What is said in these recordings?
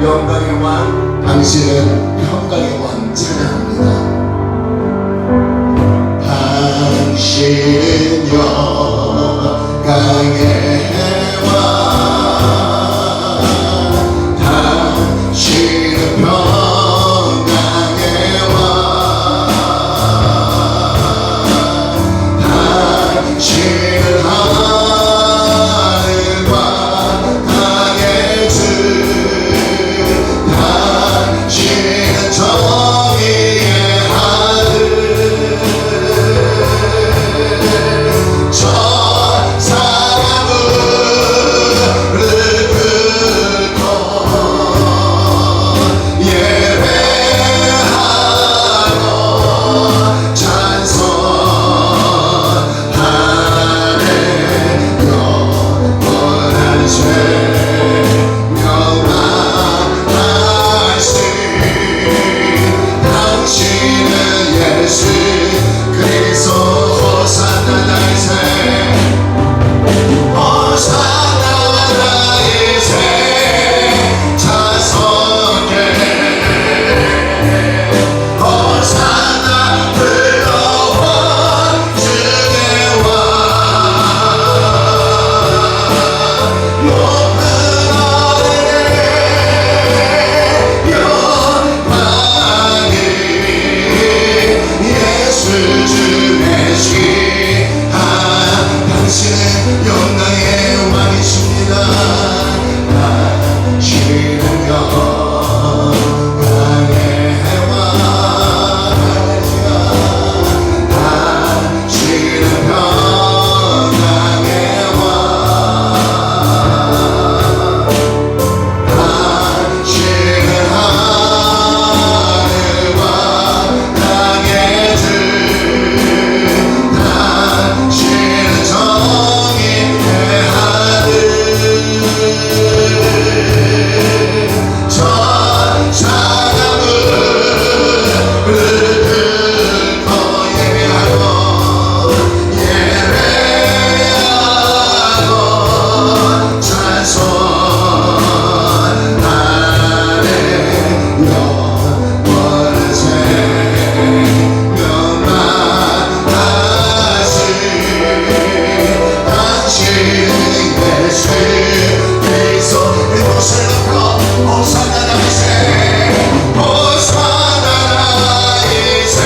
영광의 왕, 당신은 평강의 왕 찬양합니다. 당신은 영광의 왕, 당신은 평강의 왕, 당신은 하늘과 땅의 주, 당신은 정의의 하늘, 저 사람을 긁고 예배하고 찬송하네. 영원한 생명만 하신 당신은 예수 그리스도. 호산나 나이세, 호산나 나이세 찬송해. 호산나 불러와 주의 왕, 높은 하늘에 영광이 예수 주 되시. 당신은 영광의 왕이십니다. 당신은 영광의 왕, 당신은 평강의 왕, 당신은 하늘과 땅의 주, 당신은 정의의 하늘, 저 사람을 긁고 예배하고 찬송하네. 영원한 생명만 하신 당신은 예수 그리스도. 이곳을 높여 호산나 나이세, 호산나 나이세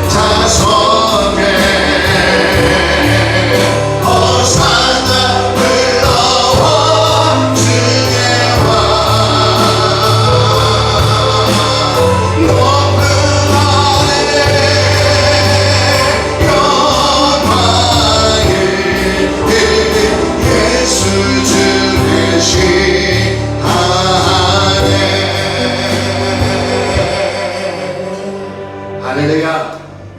찬송해. 호산나 불러와 주의 왕, 높은 하늘에 영광이 예수 주 되시. 할렐루야.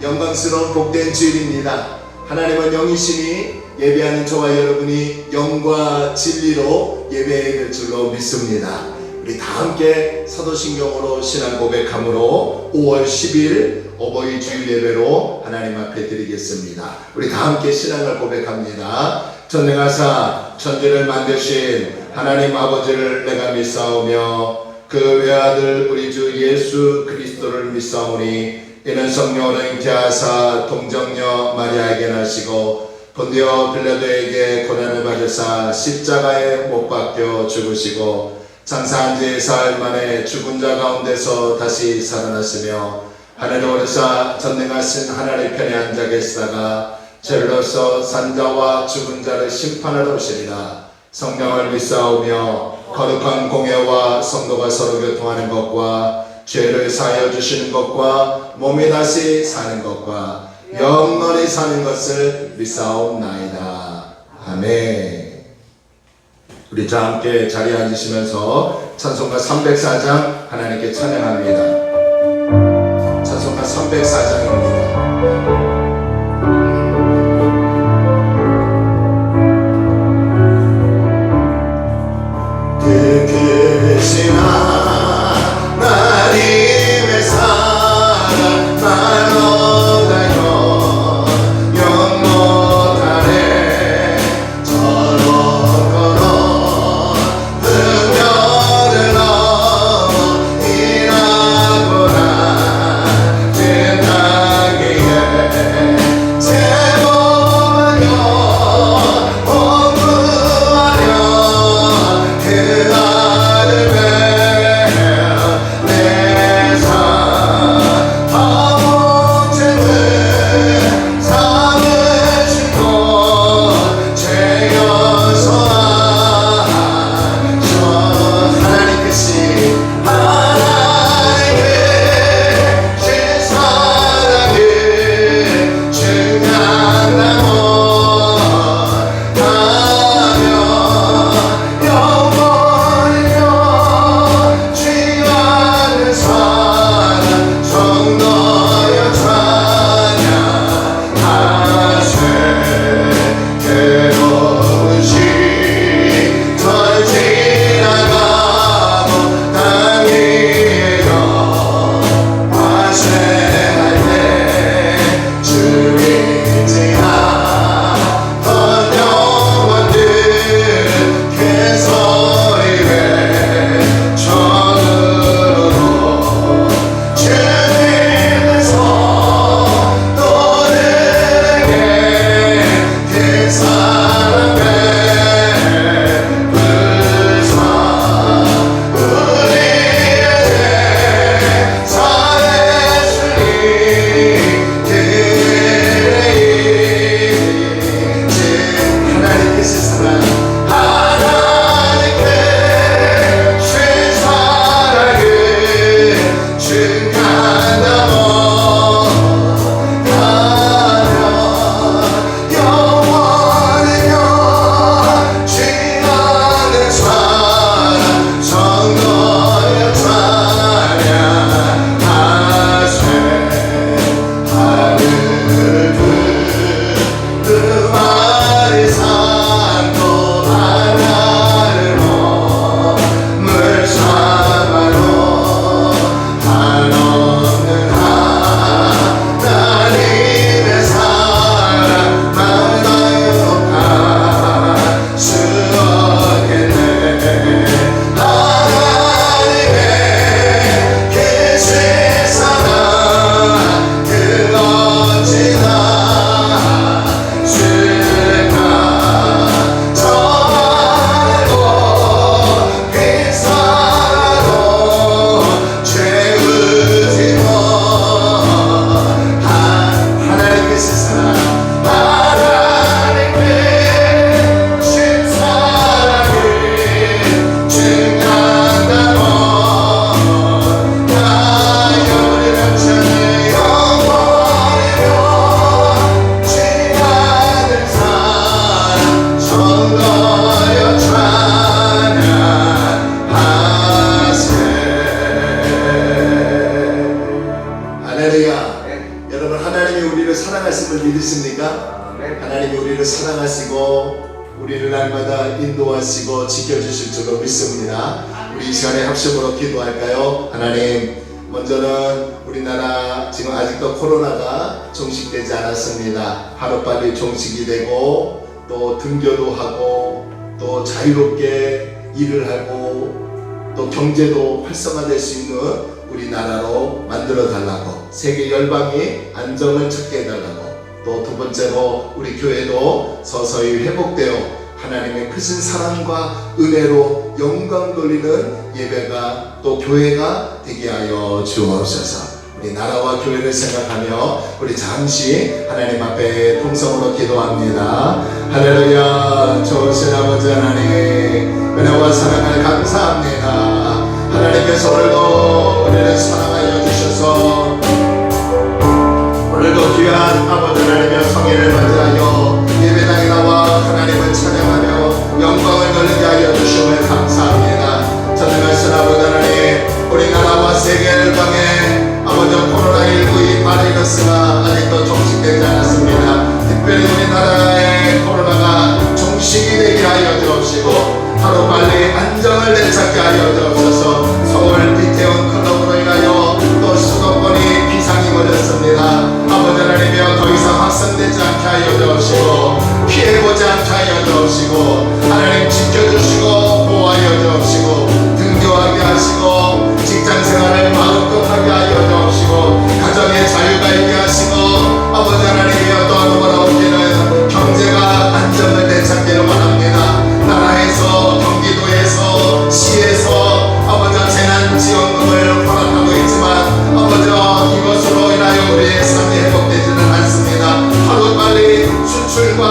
영광스러운 복된 주일입니다. 하나님은 영이시니 예배하는 저와 여러분이 영과 진리로 예배해야 될 줄로 믿습니다. 우리 다 함께 사도신경으로 신앙 고백함으로 5월 10일 어버이 주일 예배로 하나님 앞에 드리겠습니다. 우리 다 함께 신앙을 고백합니다. 전능하사 천지를 만드신 하나님 아버지를 내가 믿사오며 그 외아들 우리 주 예수 그리스도를 믿사오니 이는 성령으로 잉태하사 동정녀 마리아에게 나시고 본디오 빌라도에게 고난을 받으사 십자가에 못 박혀 죽으시고 장사한 지 사흘 만에 죽은 자 가운데서 다시 살아났으며 하늘에 오르사 전능하신 하나님 편에 앉아 계시다가 죄로서 산자와 죽은 자를 심판하러 오시리라. 성령을 믿사오며 거룩한 공예와 성도가 서로 교통하는 것과 죄를 사하여 주시는 것과 몸이 다시 사는 것과 영원히 사는 것을 믿사옵나이다. 아멘. 우리 다 함께 자리에 앉으시면서 찬송가 304장 하나님께 찬양합니다. 찬송가 304장입니다. 크신 하나님의 사랑 나눠가요 영원하네 저런 걸어 흑면을 넘어 일하거나 그 땅에 제복하며 공부하려 그 우리를 날마다 인도하시고 지켜주실 줄로 믿습니다. 우리 이 시간에 합심으로 기도할까요? 하나님, 먼저는 우리나라 지금 아직도 코로나가 종식되지 않았습니다. 하루빨리 종식이 되고 또 등교도 하고 또 자유롭게 일을 하고 또 경제도 활성화될 수 있는 우리나라로 만들어 달라고, 세계 열방이 안정을 찾게 해달라고, 또 두 번째로 우리 교회도 서서히 회복되어 하나님의 크신 사랑과 은혜로 영광 돌리는 예배가 또 교회가 되게 하여 주옵소서. 우리 나라와 교회를 생각하며 우리 잠시 하나님 앞에 통성으로 기도합니다. 할렐루야. 좋으신 아버지 하나님, 은혜와 사랑을 감사합니다. 하나님께서 오늘도 우리를 사랑하시고 하나님 지켜주시고 보호하여 주옵시고 등교하게 하시고 직장생활을 마음껏 하게 하여 주옵시고 가정의 자유가 있게 하시고 아버지 하나님이여 또 누구나 없기는 경제가 안정을 되찾기를 바랍니다. 나라에서 경기도에서 시에서 아버지 재난지원금을 허락하고 있지만 아버지 이것으로 인하여 우리의 삶이 회복되지는 않습니다. 하루빨리 수출과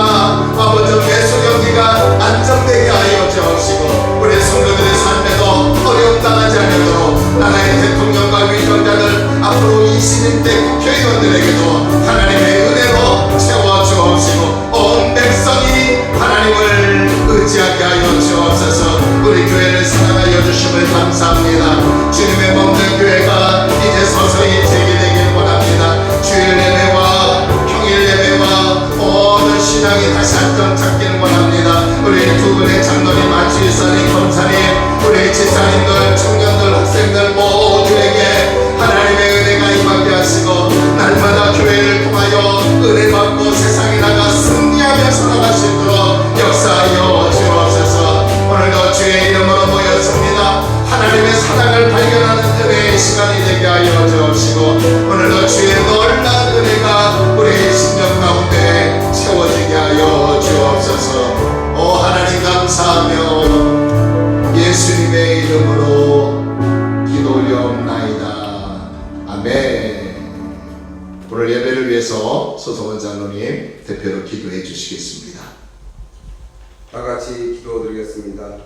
아버지 매수 경기가 안정되게 하여 주옵시고 우리 성도들의 삶에도 어려움 당하지 않도록 나라의 대통령과 위정자들 앞으로 20인대 국회의원들에게도 하나님의 은혜로 채워주옵시고 온 백성이 하나님을 의지하게 하여 주옵소서. 우리 교회를 사랑하여 주심을 감사합니다. 주님의 먹는 교회가 이제 서서히 재개되기를 원합니다. 주일 예배와 평일 예배와 모든 신앙이 다시 안정 찾기를 원합니다. 우리 두 분의 장로님, 안주일사님, 검사님, 우리 지사님들, 청년들, 학생들 모두에게 하나님의 은혜가 임하게 하시고 날마다 교회를 통하여 은혜 받고 세상에 나가 승리하며 살아갈 수 있도록 역사하여 주옵소서. 오늘도 주의 이름으로 모였습니다. 하나님의 사랑을 발견하는 은혜의 시간이 되게 하여 주옵시고 오늘도 주의 놀라운 은혜가 우리 심령 가운데 채워지게 하여 주옵소서. 오 하나님 감사하며 예수님의 이름으로 기도 올려옵나이다. 아멘. 오늘 예배를 위해서 소성원 장로님 대표로 기도해 주시겠습니다. 다 같이 기도드리겠습니다.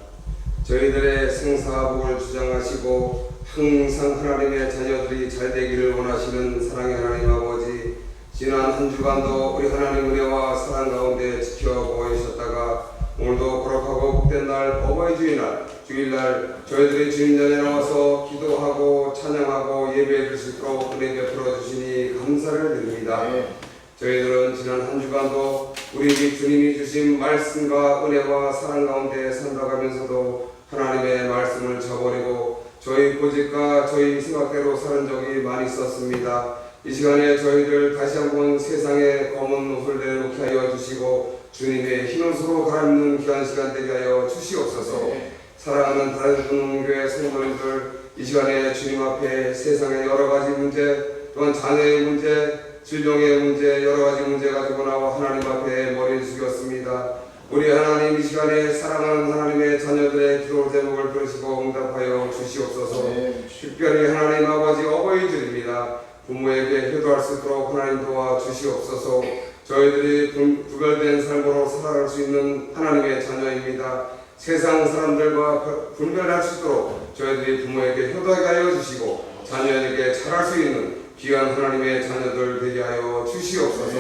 저희들의 생사복을 주장하시고 항상 하나님의 자녀들이 잘 되기를 원하시는 사랑의 하나님 아버지, 지난 한 주간도 우리 하나님 은혜와 사랑 가운데 지켜보아주셨다가 오늘도 거룩하고 복된 날 어버이 주일날 주일날 저희들이 주님 전에 나와서 기도하고 찬양하고 예배해 드릴 수 있도록 은혜 베풀어 주시니 감사를 드립니다. 저희들은 지난 한 주간도 우리 주님이 주신 말씀과 은혜와 사랑 가운데 살아가면서도 하나님의 말씀을 저버리고 저희 고집과 저희 생각대로 사는 적이 많이 있었습니다. 이 시간에 저희들 다시 한번 세상의 검은 옷을 내놓게 하여 주시고 주님의 흰 옷으로 갈아입는 귀한 시간 되게 하여 주시옵소서. 사랑하는 다른 교회 성도님들, 이 시간에 주님 앞에 세상의 여러 가지 문제, 또한 자녀의 문제, 질병의 문제, 여러 가지 문제 가지고 나와 하나님 앞에 머리를 숙였습니다. 우리 하나님 이 시간에 사랑하는 하나님의 자녀들의 기도 제목을 들으시고 응답하여 주시옵소서. 특별히 하나님 아버지 어버이 주입니다. 부모에게 효도할 수 있도록 하나님 도와 주시옵소서. 저희들이 구별된 삶으로 살아갈 수 있는 하나님의 자녀입니다. 세상 사람들과 분별할 수 있도록 저희들이 부모에게 효도하게 하여 주시고 자녀에게 잘할 수 있는 귀한 하나님의 자녀들 되게 하여 주시옵소서.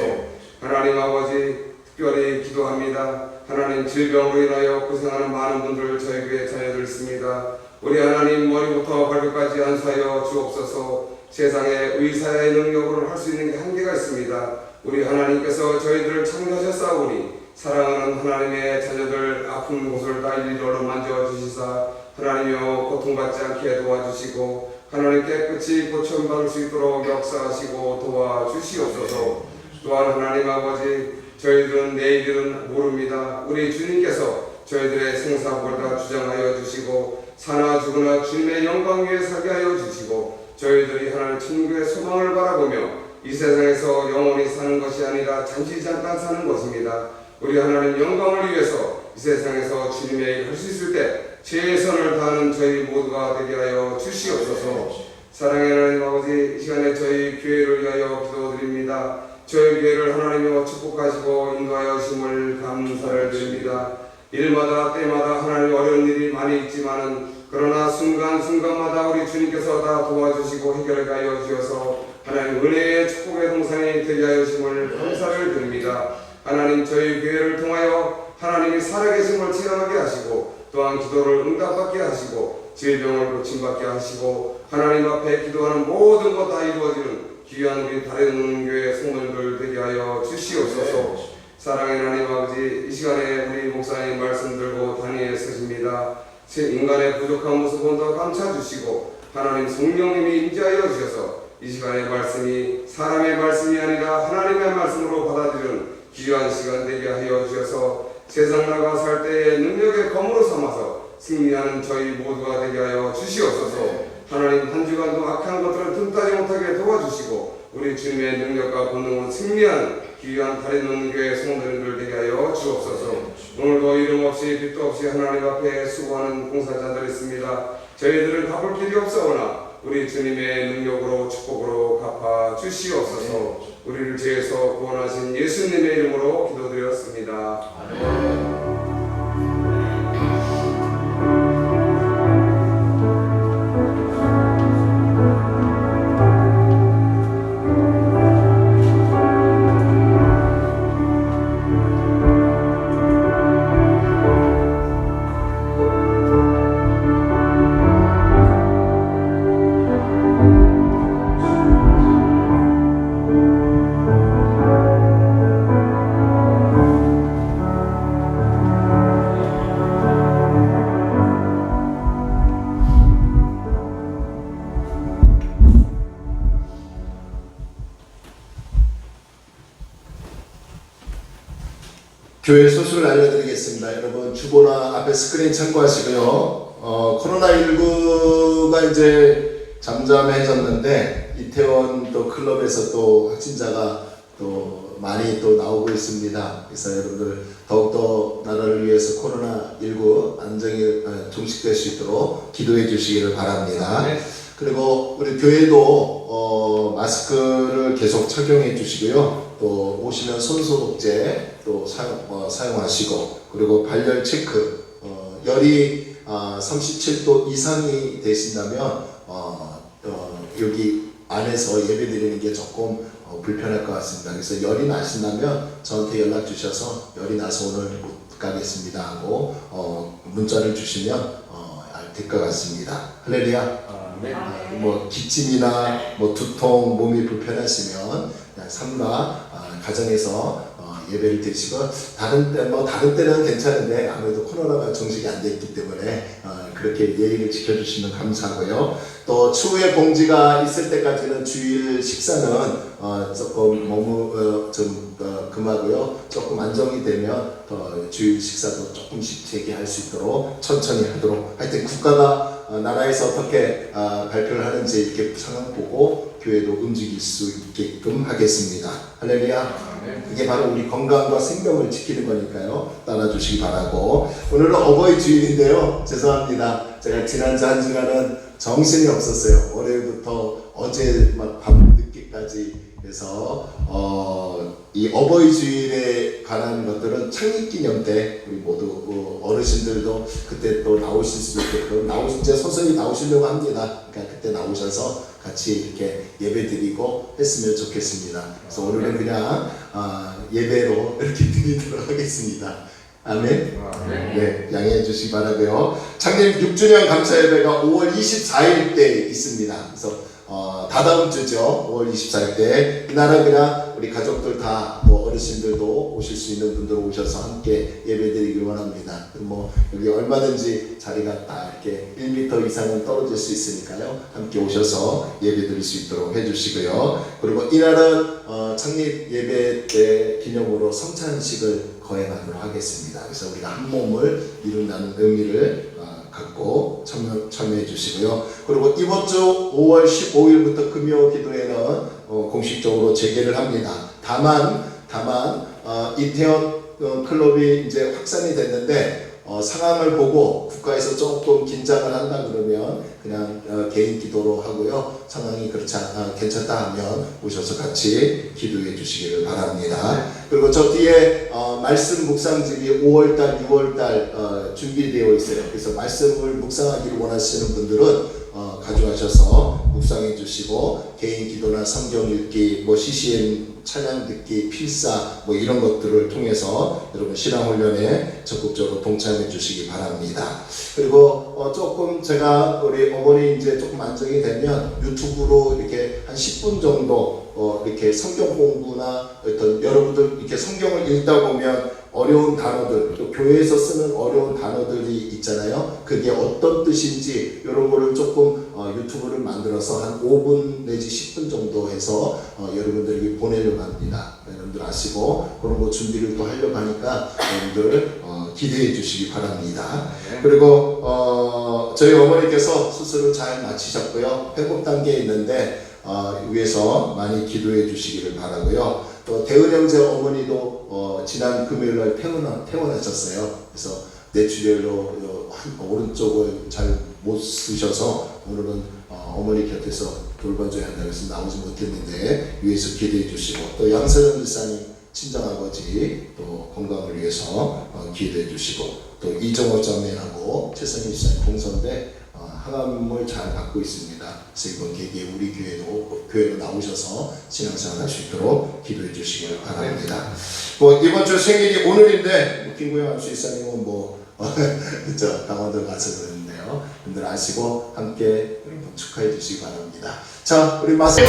하나님 아버지 특별히 기도합니다. 하나님 질병으로 인하여 고생하는 많은 분들 저희 교회 자녀들 있습니다. 우리 하나님 머리부터 발끝까지 안수하여 주옵소서. 세상에 의사의 능력으로 할 수 있는 게 한계가 있습니다. 우리 하나님께서 저희들을 창조하셨사오니 사랑하는 하나님의 자녀들 아픈 곳을 다 일일이 만져주시사 하나님이여 고통받지 않게 도와주시고 하나님 깨끗이 고침받을 수 있도록 역사하시고 도와주시옵소서. 또한 하나님 아버지 저희들은 내일은 모릅니다. 우리 주님께서 저희들의 생사복을 다 주장하여 주시고 사나 죽으나 주님의 영광 위에 살게 하여 주시고 저희들이 하나님 천국의 소망을 바라보며 이 세상에서 영원히 사는 것이 아니라 잠시 잠깐 사는 것입니다. 우리 하나님 영광을 위해서 이 세상에서 주님의 일을 할 수 있을 때 최선을 다하는 저희 모두가 되게 하여 주시옵소서. 사랑의 하나님 아버지 이 시간에 저희 교회를 위하여 기도드립니다. 저희 교회를 하나님이여 축복하시고 인도하여 주심을 감사를 드립니다. 일마다 때마다 하나님 어려운 일이 많이 있지만은 그러나 순간순간마다 우리 주님께서 다 도와주시고 해결하게 하여 주셔서 하나님 은혜의 축복의 동산이 되게 하여 주심을 감사를 드립니다. 하나님 저희 교회를 통하여 하나님이 살아계심을 체험하게 하시고 또한 기도를 응답받게 하시고 질병을 고침받게 하시고 하나님 앞에 기도하는 모든 것 다 이루어지는 귀한 우리 다른 교회 성도님들 되게 하여 주시옵소서. 사랑의 하나님 아버지 이 시간에 우리 목사님 말씀 들고 단위에 서십니다. 인간의 부족한 모습은 더 감춰주시고 하나님 성령님이 임재하여 주셔서 이 시간의 말씀이 사람의 말씀이 아니라 하나님의 말씀으로 받아들이는 귀한 시간 되게 하여 주셔서 세상 나가 살 때의 능력의 검으로 삼아서 승리하는 저희 모두가 되게 하여 주시옵소서. 하나님 한 주간도 악한 것들을 틈타지 못하게 도와주시고 우리 주님의 능력과 본능으로 승리하는 귀한 다리는 교회 성도님들 되게 하여 주옵소서. 오늘도 이름 없이 빛도 없이 하나님 앞에 수고하는 봉사자들 있습니다. 저희들은 갚을 길이 없사오나 우리 주님의 능력으로 축복으로 갚아 주시옵소서. 우리를 죄에서 구원하신 예수님의 이름으로 기도드렸습니다. 교회 소식을 알려드리겠습니다. 여러분 주보나 앞에 스크린 참고하시고요. 코로나19가 이제 잠잠해졌는데 이태원 또 클럽에서 또 확진자가 또 많이 또 나오고 있습니다. 그래서 여러분들 더욱더 나라를 위해서 코로나19 안정이 종식될 수 있도록 기도해 주시기를 바랍니다. 네. 그리고 우리 교회도 마스크를 계속 착용해 주시고요. 또 오시면 손소독제 또 사용하시고, 그리고 발열 체크, 열이 37도 이상이 되신다면 여기 안에서 예배드리는 게 조금 불편할 것 같습니다. 그래서 열이 나신다면 저한테 연락 주셔서 열이 나서 오늘 못 가겠습니다 하고 문자를 주시면 될 것 같습니다. 할렐루야. 네. 뭐 기침이나 뭐 두통, 몸이 불편하시면 그냥 삼가 가정에서 예배를 드리시고, 다른 때는 괜찮은데 아무래도 코로나가 종식이 안 돼 있기 때문에 그렇게 예의를 지켜주시면 감사하고요. 또 추후에 공지가 있을 때까지는 주일 식사는 조금 금하고요. 조금 안정이 되면 더 주일 식사도 조금씩 재개할 수 있도록 천천히 하도록, 하여튼 국가가 나라에서 어떻게 발표를 하는지 이렇게 상황 보고 교회도 움직일 수 있게끔 하겠습니다. 할렐루야. 그게 바로 우리 건강과 생명을 지키는 거니까요. 따라주시기 바라고. 오늘은 어버이 주일인데요. 죄송합니다. 제가 지난 한 주간은 정신이 없었어요. 월요일부터 어제 막 밤 늦게까지 해서 이 어버이 주일에 관한 것들은 창립기념 때 우리 모두 어르신들도 그때 또 나오실 수도 있겠고, 이제 서서히 나오시려고 합니다. 그러니까 그때 나오셔서 같이 이렇게 예배드리고 했으면 좋겠습니다. 그래서 오늘은 그냥 예배로 이렇게 드리도록 하겠습니다. 아멘. 네, 양해해 주시기 바라고요. 창립 6주년 감사 예배가 5월 24일 때 있습니다. 그래서 다다음 주죠. 5월 24일 때 이날은 그냥 우리 가족들 다 뭐 어르신들도 오실 수 있는 분들 오셔서 함께 예배드리길 원합니다. 뭐 여기 얼마든지 자리가 다 이렇게 1m 이상은 떨어질 수 있으니까요. 함께 오셔서 예배드릴 수 있도록 해주시고요. 그리고 이날은 창립 예배 때 기념으로 성찬식을 거행하도록 하겠습니다. 그래서 우리가 한 몸을 이룬다는 의미를 갖고 참여해 주시고요. 그리고 이번 주 5월 15일부터 금요 기도회는 공식적으로 재개를 합니다. 다만 이태원 클럽이 이제 확산이 됐는데 상황을 보고 국가에서 조금 긴장을 한다 그러면 그냥 개인 기도로 하고요. 상황이 그렇지 괜찮다 하면 오셔서 같이 기도해 주시기를 바랍니다. 그리고 저 뒤에 말씀 묵상집이 5월달, 6월달 준비되어 있어요. 그래서 말씀을 묵상하기를 원하시는 분들은 가져가셔서 묵상해 주시고, 개인 기도나 성경 읽기, 뭐 CCM 찬양 듣기, 필사 뭐 이런 것들을 통해서 여러분 신앙 훈련에 적극적으로 동참해 주시기 바랍니다. 그리고 조금 제가 우리 어머니 이제 조금 안정이 되면 유튜브로 이렇게 한 10분 정도 이렇게 성경 공부나 어떤 여러분들 이렇게 성경을 읽다 보면 어려운 단어들, 또 교회에서 쓰는 어려운 단어들이 있잖아요. 그게 어떤 뜻인지 이런 거를 조금 유튜브를 만들어서 한 5분 내지 10분 정도 해서 여러분들에게 보내려고 합니다. 여러분들 아시고 그런 거 준비를 또 하려고 하니까 여러분들 기대해 주시기 바랍니다. 그리고 저희 어머니께서 수술을 잘 마치셨고요. 회복 단계에 있는데 위에서 많이 기도해 주시기를 바라고요. 또 대은 형제 어머니도 지난 금요일날 퇴원하셨어요. 그래서 뇌출혈로 오른쪽을 잘 못 쓰셔서 오늘은 어머니 곁에서 돌봐줘야 한다고 해서 나오지 못했는데 위에서 기도해 주시고, 또 양서영 집사님 친정아버지 또 건강을 위해서 기도해 주시고, 또 이정호 자매하고 최선희 집사님 공선대 항암을 잘 받고 있습니다. 그래서 이번 계기에 우리 교회로 나오셔서 신앙생활 할 수 있도록 기도해 주시기 바랍니다. 뭐 이번 주 생일이 오늘인데 김구영 주의사님은 저 강원도 가서 그랬는데요. 여러분들 아시고 함께 축하해 주시기 바랍니다. 자, 우리 마스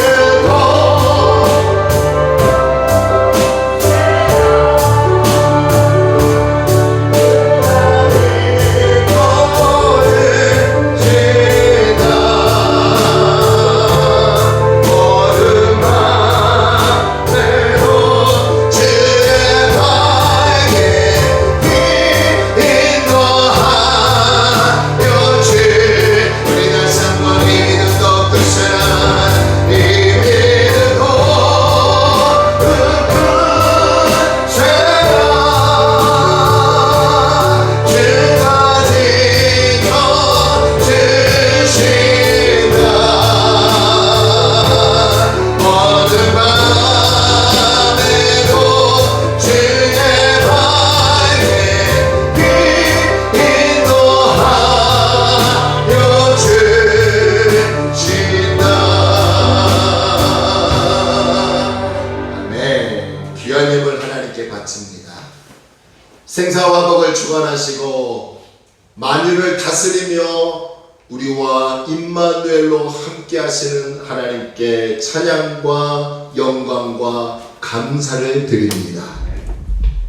생사화복을 주관하시고 만유를 다스리며 우리와 임마누엘로 함께 하시는 하나님께 찬양과 영광과 감사를 드립니다.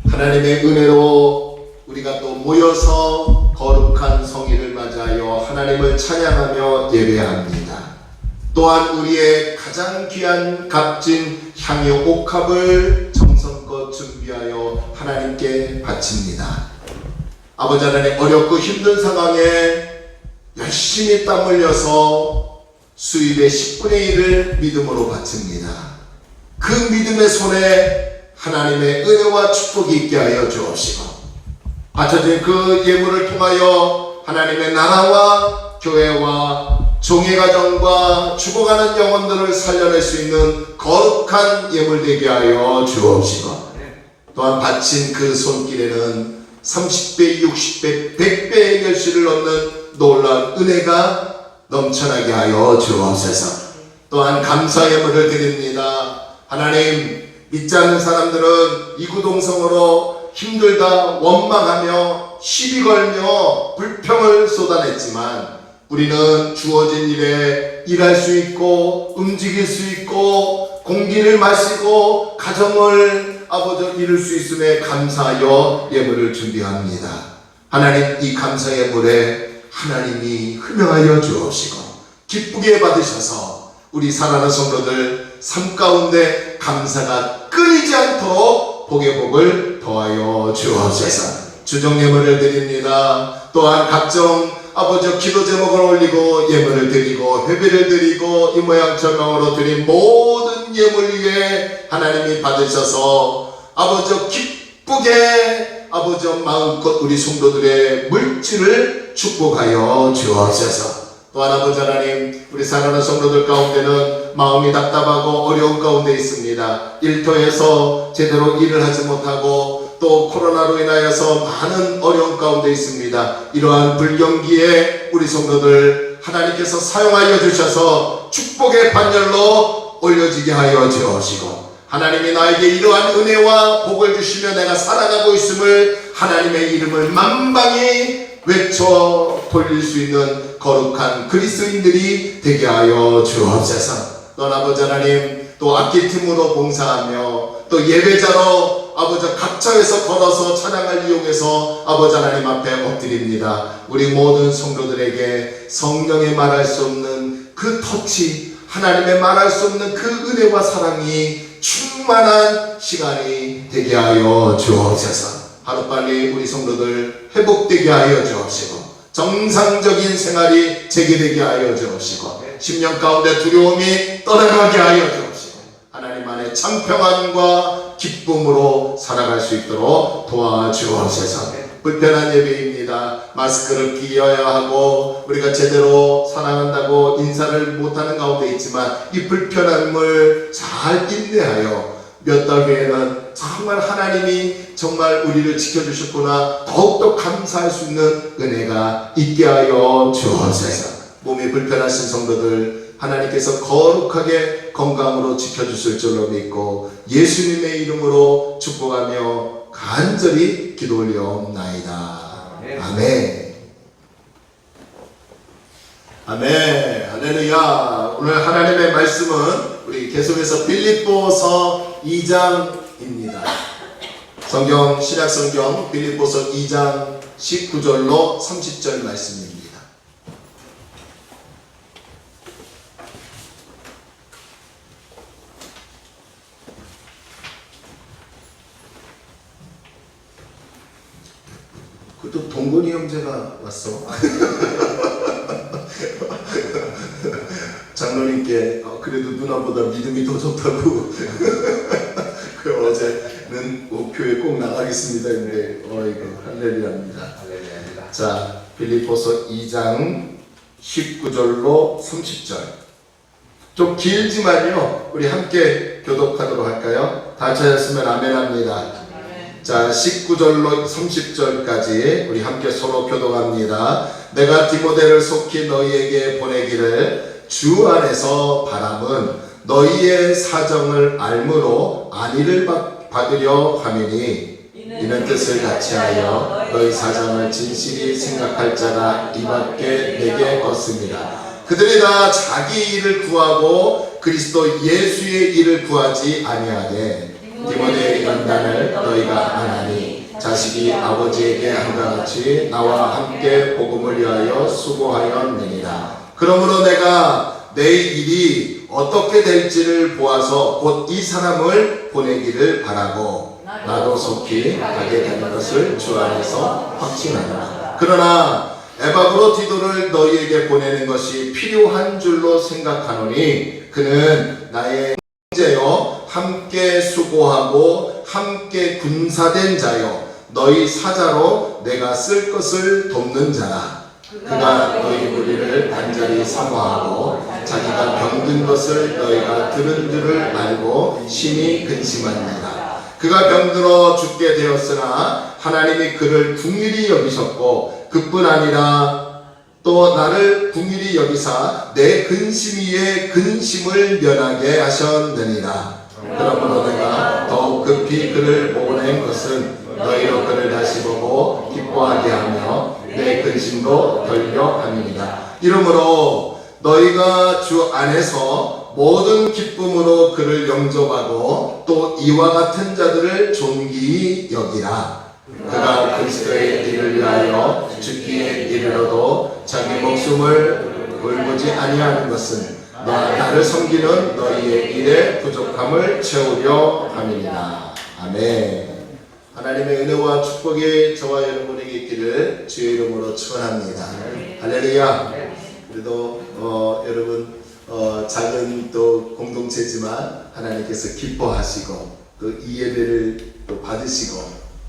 하나님의 은혜로 우리가 또 모여서 거룩한 성일을 맞이하여 하나님을 찬양하며 예배합니다. 또한 우리의 가장 귀한 값진 향유 옥합을 정성껏 준비하여 하나님께 바칩니다. 아버지 하나님, 어렵고 힘든 상황에 열심히 땀 흘려서 수입의 10분의 1을 믿음으로 바칩니다. 그 믿음의 손에 하나님의 은혜와 축복이 있게 하여 주옵시고, 바쳐진 그 예물을 통하여 하나님의 나라와 교회와 종의 가정과 죽어가는 영혼들을 살려낼 수 있는 거룩한 예물 되게 하여 주옵시고, 또한 바친 그 손길에는 30배, 60배, 100배의 결실을 얻는 놀라운 은혜가 넘쳐나게 하여 주옵소서. 또한 감사 예물을 드립니다. 하나님, 믿지 않는 사람들은 이구동성으로 힘들다 원망하며 시비 걸며 불평을 쏟아냈지만, 우리는 주어진 일에 일할 수 있고 움직일 수 있고 공기를 마시고 가정을 이룰 수 있음에 감사하여 예물을 준비합니다. 하나님, 이 감사 예물에 하나님이 흠명하여 주옵시고 기쁘게 받으셔서 우리 사랑하는 성도들 삶 가운데 감사가 끊이지 않도록 복의 복을 더하여 주옵소서. 주정 예물을 드립니다. 또한 각종 기도 제목을 올리고 예물을 드리고 회비를 드리고 이 모양 저명으로 드린 모든 예물 위에 하나님이 받으셔서 기쁘게 마음껏 우리 성도들의 물질을 축복하여 주옵소서. 또한 아버지 하나님, 우리 사랑하는 성도들 가운데는 마음이 답답하고 어려운 가운데 있습니다. 일터에서 제대로 일을 하지 못하고 또 코로나로 인하여서 많은 어려운 가운데 있습니다. 이러한 불경기에 우리 성도들 하나님께서 사용하여 주셔서 축복의 반열로 올려지게 하여 주옵시고, 하나님이 나에게 이러한 은혜와 복을 주시며 내가 살아가고 있음을 하나님의 이름을 만방히 외쳐 돌릴 수 있는 거룩한 그리스도인들이 되게 하여 주옵소서. 또 아버지 하나님, 또 악기팀으로 봉사하며 또 예배자로 아버지 각처에서 걸어서 찬양을 이용해서 아버지 하나님 앞에 엎드립니다. 우리 모든 성도들에게 성령의 말할 수 없는 그 터치, 하나님의 말할 수 없는 그 은혜와 사랑이 충만한 시간이 되게 하여 주옵소서. 하루빨리 우리 성도들 회복되게 하여 주옵시고 정상적인 생활이 재개되게 하여 주옵시고 10년 가운데 두려움이 떠나가게 하여 주옵시고 하나님 안에 참평안과 기쁨으로 살아갈 수 있도록 도와주옵소서. 불편한 예배입니다. 마스크를 끼어야 하고 우리가 제대로 사랑한다고 인사를 못하는 가운데 있지만 이 불편함을 잘 인내하여 몇 달 후에는 정말 하나님이 정말 우리를 지켜주셨구나 더욱더 감사할 수 있는 은혜가 있게 하여 주옵소서. 몸이 불편하신 성도들 하나님께서 거룩하게 건강으로 지켜주실 줄로 믿고 예수님의 이름으로 축복하며 간절히 기도 올려옵나이다. 아멘. 아멘. 할렐루야. 오늘 하나님의 말씀은 우리 계속해서 빌립보서 2장입니다. 성경 신약성경 빌립보서 2장 19절로 30절 말씀입니다. 그것도 동건이 형제가 왔어. 장로님께 그래도 누나보다 믿음이 더 좋다고 그 어제는 교회 꼭 나가겠습니다 근데 이거 할렐루야입니다. 자 빌립보서 2장 19절로 30절 좀 길지만요 우리 함께 교독하도록 할까요? 다 찾았으면 아멘 합니다. 자 19절로 30절까지 우리 함께 서로 교독합니다. 내가 디모데를 속히 너희에게 보내기를 주 안에서 바람은 너희의 사정을 알므로 안위를 받으려 함이니 이는 뜻을 같이하여 너희 사정을 진실히 생각할 자가 이밖에 내게 없습니다. 그들이 다 자기 일을 구하고 그리스도 예수의 일을 구하지 아니하되 디모데의 연단을 너희가 안하니 자식이 아버지에게 한과 같이 나와 함께 복음을 위하여 수고하였느니라. 그러므로 내가 내 일이 어떻게 될지를 보아서 곧 이 사람을 보내기를 바라고 나도 속히 가게 되는 것을 주 안에서 확신하노라. 그러나 에바브로디도를 너희에게 보내는 것이 필요한 줄로 생각하노니 그는 나의 형제여 함께 수고하고 함께 군사된 자여 너희 사자로 내가 쓸 것을 돕는 자라. 그가 너희 무리를 간절히 사모하고 자기가 병든 것을 너희가 들은 줄을 알고 심히 근심합니다. 그가 병들어 죽게 되었으나 하나님이 그를 긍휼히 여기셨고 그뿐 아니라 또 나를 긍휼히 여기사 내 근심 위에 근심을 면하게 하셨느니라. 그러므로 내가 더욱 급히 그를 보낸 것은 너희로 그를 다시 보고 기뻐하게 하며 내 근심도 덜려 함이니라. 이러므로 너희가 주 안에서 모든 기쁨으로 그를 영접하고 또 이와 같은 자들을 존귀히 여기라. 그가 그리스도의 일을 위하여 죽기에 이르러도 자기 목숨을 돌보지 아니하는 것은 나를 섬기는 너희의 일의 부족함을 채우려 함이니라. 아멘. 하나님의 은혜와 축복이 저와 여러분에게 있기를 주의 이름으로 축원합니다. 할렐루야. 그래도 여러분 작은 또 공동체지만 하나님께서 기뻐하시고 또 이 예배를 또 받으시고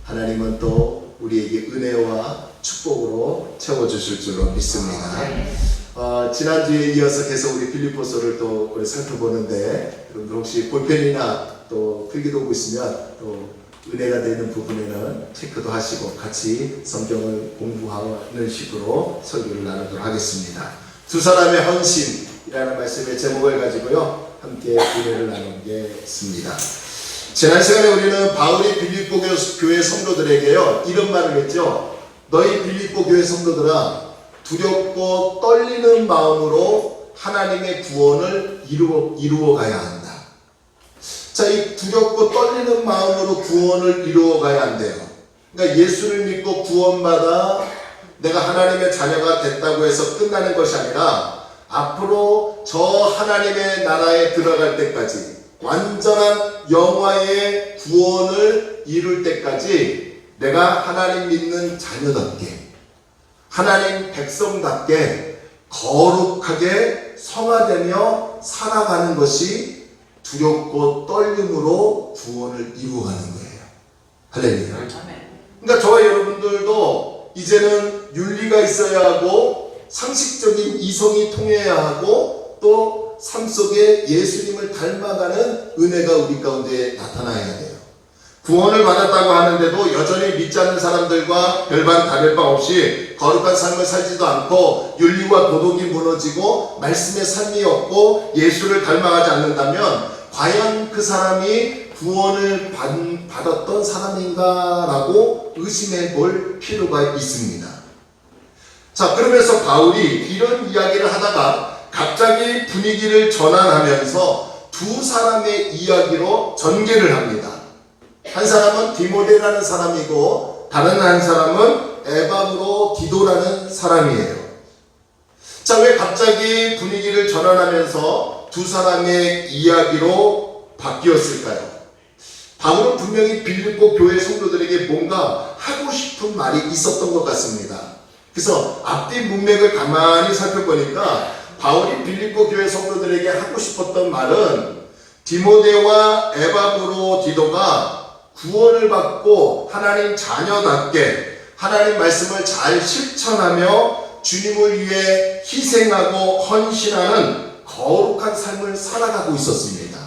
하나님은 또 우리에게 은혜와 축복으로 채워주실 줄로 믿습니다. 지난주에 이어서 계속 우리 빌립보서를 또 살펴보는데 여러분들 혹시 볼펜이나 또 필기도구 있으면 또 은혜가 되는 부분에는 체크도 하시고 같이 성경을 공부하는 식으로 설교를 나누도록 하겠습니다. 두 사람의 헌신이라는 말씀의 제목을 가지고요 함께 은혜를 나누겠습니다. 지난 시간에 우리는 바울이 빌립보 교회 성도들에게요 이런 말을 했죠. 너희 빌립보 교회 성도들아 두렵고 떨리는 마음으로 하나님의 구원을 이루어 가야 한다. 자, 자, 이 두렵고 떨리는 마음으로 구원을 이루어가야 한대요. 그러니까 예수를 믿고 구원받아 내가 하나님의 자녀가 됐다고 해서 끝나는 것이 아니라 앞으로 저 하나님의 나라에 들어갈 때까지 완전한 영화의 구원을 이룰 때까지 내가 하나님 믿는 자녀답게 하나님 백성답게 거룩하게 성화되며 살아가는 것이 두렵고 떨림으로 구원을 이루어가는 거예요. 할렐루야. 그러니까 저와 여러분들도 이제는 윤리가 있어야 하고 상식적인 이성이 통해야 하고 또 삶 속에 예수님을 닮아가는 은혜가 우리 가운데 나타나야 돼요. 구원을 받았다고 하는데도 여전히 믿지 않는 사람들과 별반 다를 바 없이 거룩한 삶을 살지도 않고 윤리와 도덕이 무너지고 말씀의 삶이 없고 예수를 닮아가지 않는다면 과연 그 사람이 구원을 받았던 사람인가라고 의심해 볼 필요가 있습니다. 자, 그러면서 바울이 이런 이야기를 하다가 갑자기 분위기를 전환하면서 두 사람의 이야기로 전개를 합니다. 한 사람은 디모데라는 사람이고 다른 한 사람은 에바브로 디도라는 사람이에요. 자, 왜 갑자기 분위기를 전환하면서 두 사람의 이야기로 바뀌었을까요? 바울은 분명히 빌립보 교회 성도들에게 뭔가 하고 싶은 말이 있었던 것 같습니다. 그래서 앞뒤 문맥을 가만히 살펴보니까 바울이 빌립보 교회 성도들에게 하고 싶었던 말은 디모데와 에바브로 디도가 구원을 받고 하나님 자녀답게 하나님 말씀을 잘 실천하며 주님을 위해 희생하고 헌신하는 거룩한 삶을 살아가고 있었습니다.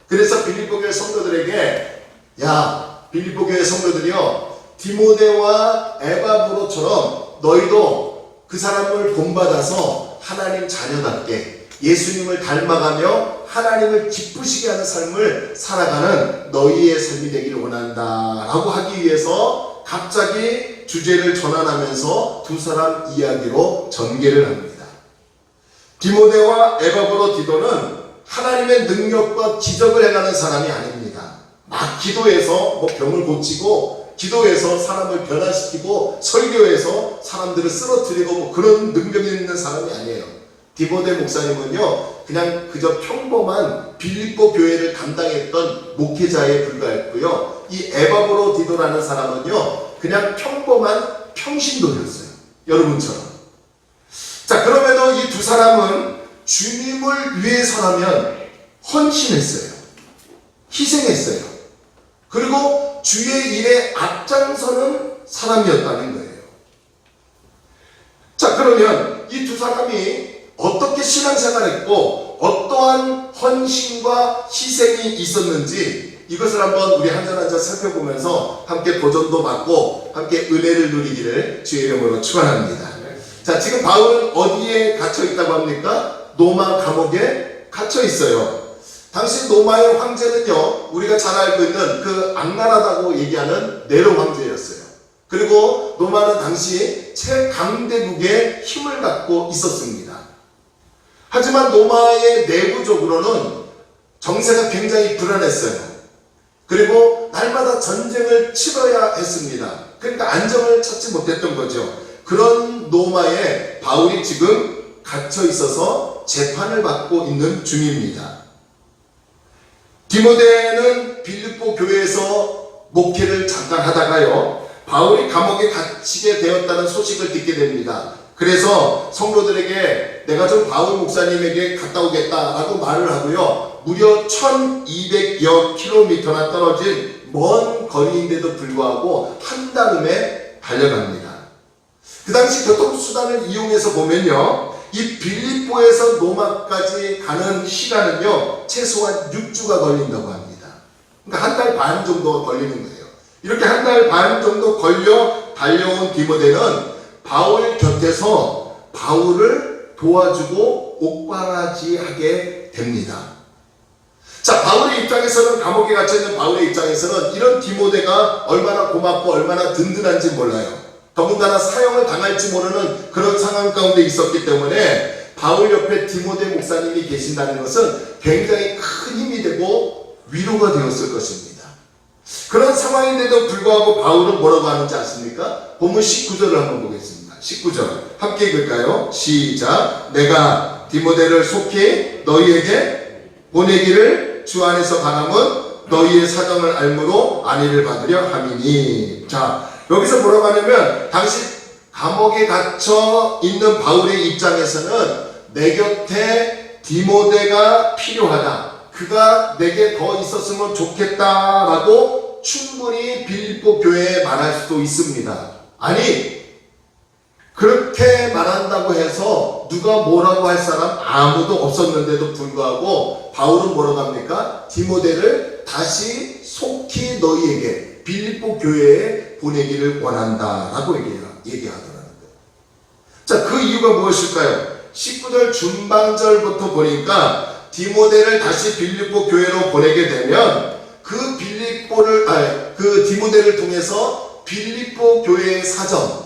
그래서 빌립보 교회 성도들에게 야, 빌립보 교회 성도들이여, 디모데와 에바브로처럼 너희도 그 사람을 본받아서 하나님 자녀답게 예수님을 닮아가며 하나님을 기쁘시게 하는 삶을 살아가는 너희의 삶이 되기를 원한다 라고 하기 위해서 갑자기 주제를 전환하면서 두 사람 이야기로 전개를 합니다. 디모데와 에바브로 디도는 하나님의 능력과 기적을 행하는 사람이 아닙니다. 막 기도해서 병을 고치고 기도해서 사람을 변화시키고 설교해서 사람들을 쓰러뜨리고 그런 능력이 있는 사람이 아니에요. 디모데 목사님은요 그냥 그저 평범한 빌립보 교회를 담당했던 목회자에 불과했고요, 이 에바브로 디도라는 사람은요 그냥 평범한 평신도였어요. 여러분처럼. 자, 그럼에도 이 두 사람은 주님을 위해서라면 헌신했어요. 희생했어요. 그리고 주의 일에 앞장서는 사람이었다는 거예요. 자, 그러면 이 두 사람이 어떻게 신앙생활했고 어떠한 헌신과 희생이 있었는지 이것을 한번 우리 한 절 한 절 살펴보면서 함께 도전도 받고 함께 은혜를 누리기를 주의 이름으로 축원합니다. 자, 지금 바울은 어디에 갇혀 있다고 합니까? 로마 감옥에 갇혀 있어요. 당시 로마의 황제는요 우리가 잘 알고 있는 그 악랄하다고 얘기하는 네로 황제였어요. 그리고 로마는 당시 최강대국의 힘을 갖고 있었습니다. 하지만 로마의 내부적으로는 정세가 굉장히 불안했어요. 그리고 날마다 전쟁을 치러야 했습니다. 그러니까 안정을 찾지 못했던 거죠. 그런 로마에 바울이 지금 갇혀 있어서 재판을 받고 있는 중입니다. 디모데는 빌립보 교회에서 목회를 잠깐 하다가요 바울이 감옥에 갇히게 되었다는 소식을 듣게 됩니다. 그래서 성도들에게 내가 좀 바울 목사님에게 갔다 오겠다라고 말을 하고요, 무려 1200여 킬로미터나 떨어진 먼 거리인데도 불구하고 한달음에 달려갑니다. 그 당시 교통수단을 이용해서 보면요 이 빌립보에서 로마까지 가는 시간은요 최소한 6주가 걸린다고 합니다. 그러니까 한 달 반 정도 걸리는 거예요. 이렇게 한 달 반 정도 걸려 달려온 디모데는 바울 곁에서 바울을 도와주고 옥바라지하게 됩니다. 자, 바울의 입장에서는, 감옥에 갇혀있는 바울의 입장에서는 이런 디모데가 얼마나 고맙고 얼마나 든든한지 몰라요. 더군다나 사형을 당할지 모르는 그런 상황 가운데 있었기 때문에 바울 옆에 디모데 목사님이 계신다는 것은 굉장히 큰 힘이 되고 위로가 되었을 것입니다. 그런 상황인데도 불구하고 바울은 뭐라고 하는지 아십니까? 본문 19절을 한번 보겠습니다. 19절 함께 읽을까요? 시작. 내가 디모데를 속히 너희에게 보내기를 주 안에서 바람은 너희의 사정을 알므로 안위를 받으려 함이니. 자, 여기서 뭐라고 하냐면 당시 감옥에 갇혀 있는 바울의 입장에서는 내 곁에 디모데가 필요하다, 그가 내게 더 있었으면 좋겠다라고 충분히 빌립보 교회에 말할 수도 있습니다. 아니, 그렇게 말한다고 해서 누가 뭐라고 할 사람 아무도 없었는데도 불구하고 바울은 뭐라고 합니까? 디모데를 다시 속히 너희에게 빌립보 교회에 보내기를 원한다라고 얘기하더라는 거예요. 자, 그 이유가 무엇일까요? 19절 중반절부터 보니까 디모데를 다시 빌립보 교회로 보내게 되면 그 디모데를 통해서 빌립보 교회의 사정,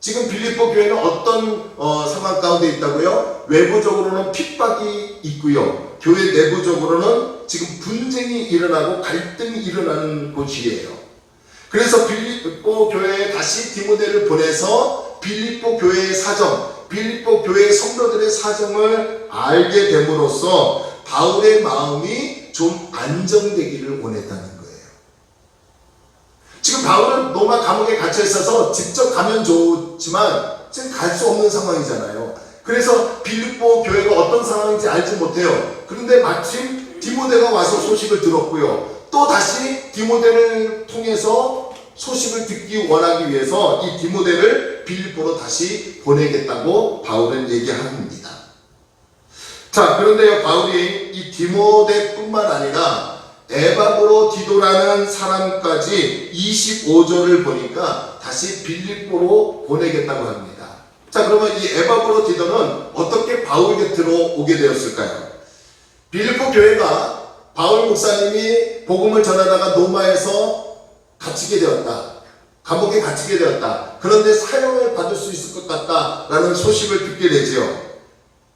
지금 빌립보 교회는 어떤 상황 가운데 있다고요? 외부적으로는 핍박이 있고요, 교회 내부적으로는 지금 분쟁이 일어나고 갈등이 일어나는 곳이에요. 그래서 빌립보 교회에 다시 디모데를 보내서 빌립보 교회의 사정, 빌립보 교회의 성도들의 사정을 알게 됨으로써 바울의 마음이 좀 안정되기를 원했다는 거예요. 지금 바울은 로마 감옥에 갇혀 있어서 직접 가면 좋지만 지금 갈 수 없는 상황이잖아요. 그래서 빌립보 교회가 어떤 상황인지 알지 못해요. 그런데 마침 디모데가 와서 소식을 들었고요, 또 다시 디모데를 통해서 소식을 듣기 원하기 위해서 이 디모데를 빌립보로 다시 보내겠다고 바울은 얘기합니다. 자, 그런데요, 바울이 이 디모데뿐만 아니라 에바브로디도라는 사람까지 25절을 보니까 다시 빌립보로 보내겠다고 합니다. 자, 그러면 이 에바브로디도는 어떻게 바울 곁으로 오게 되었을까요? 빌립보 교회가 바울 목사님이 복음을 전하다가 로마에서 갇히게 되었다, 감옥에 갇히게 되었다, 그런데 사형을 받을 수 있을 것 같다라는 소식을 듣게 되지요.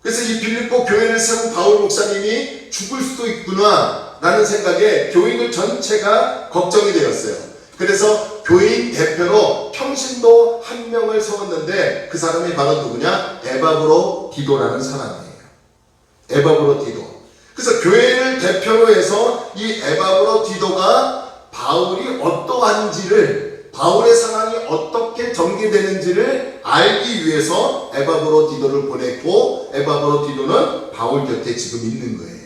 그래서 이 빌립보 교회를 세운 바울 목사님이 죽을 수도 있구나 라는 생각에 교인들 전체가 걱정이 되었어요. 그래서 교인 대표로 평신도 한 명을 세웠는데 그 사람이 바로 누구냐? 에바브로디도라는 사람이에요. 에바브로디도. 그래서 교회를 대표로 해서 이 에바브로디도가 바울이 어떠한지를, 바울의 상황이 어떻게 전개되는지를 알기 위해서 에바브로디도를 보냈고, 에바브로디도는 바울 곁에 지금 있는 거예요.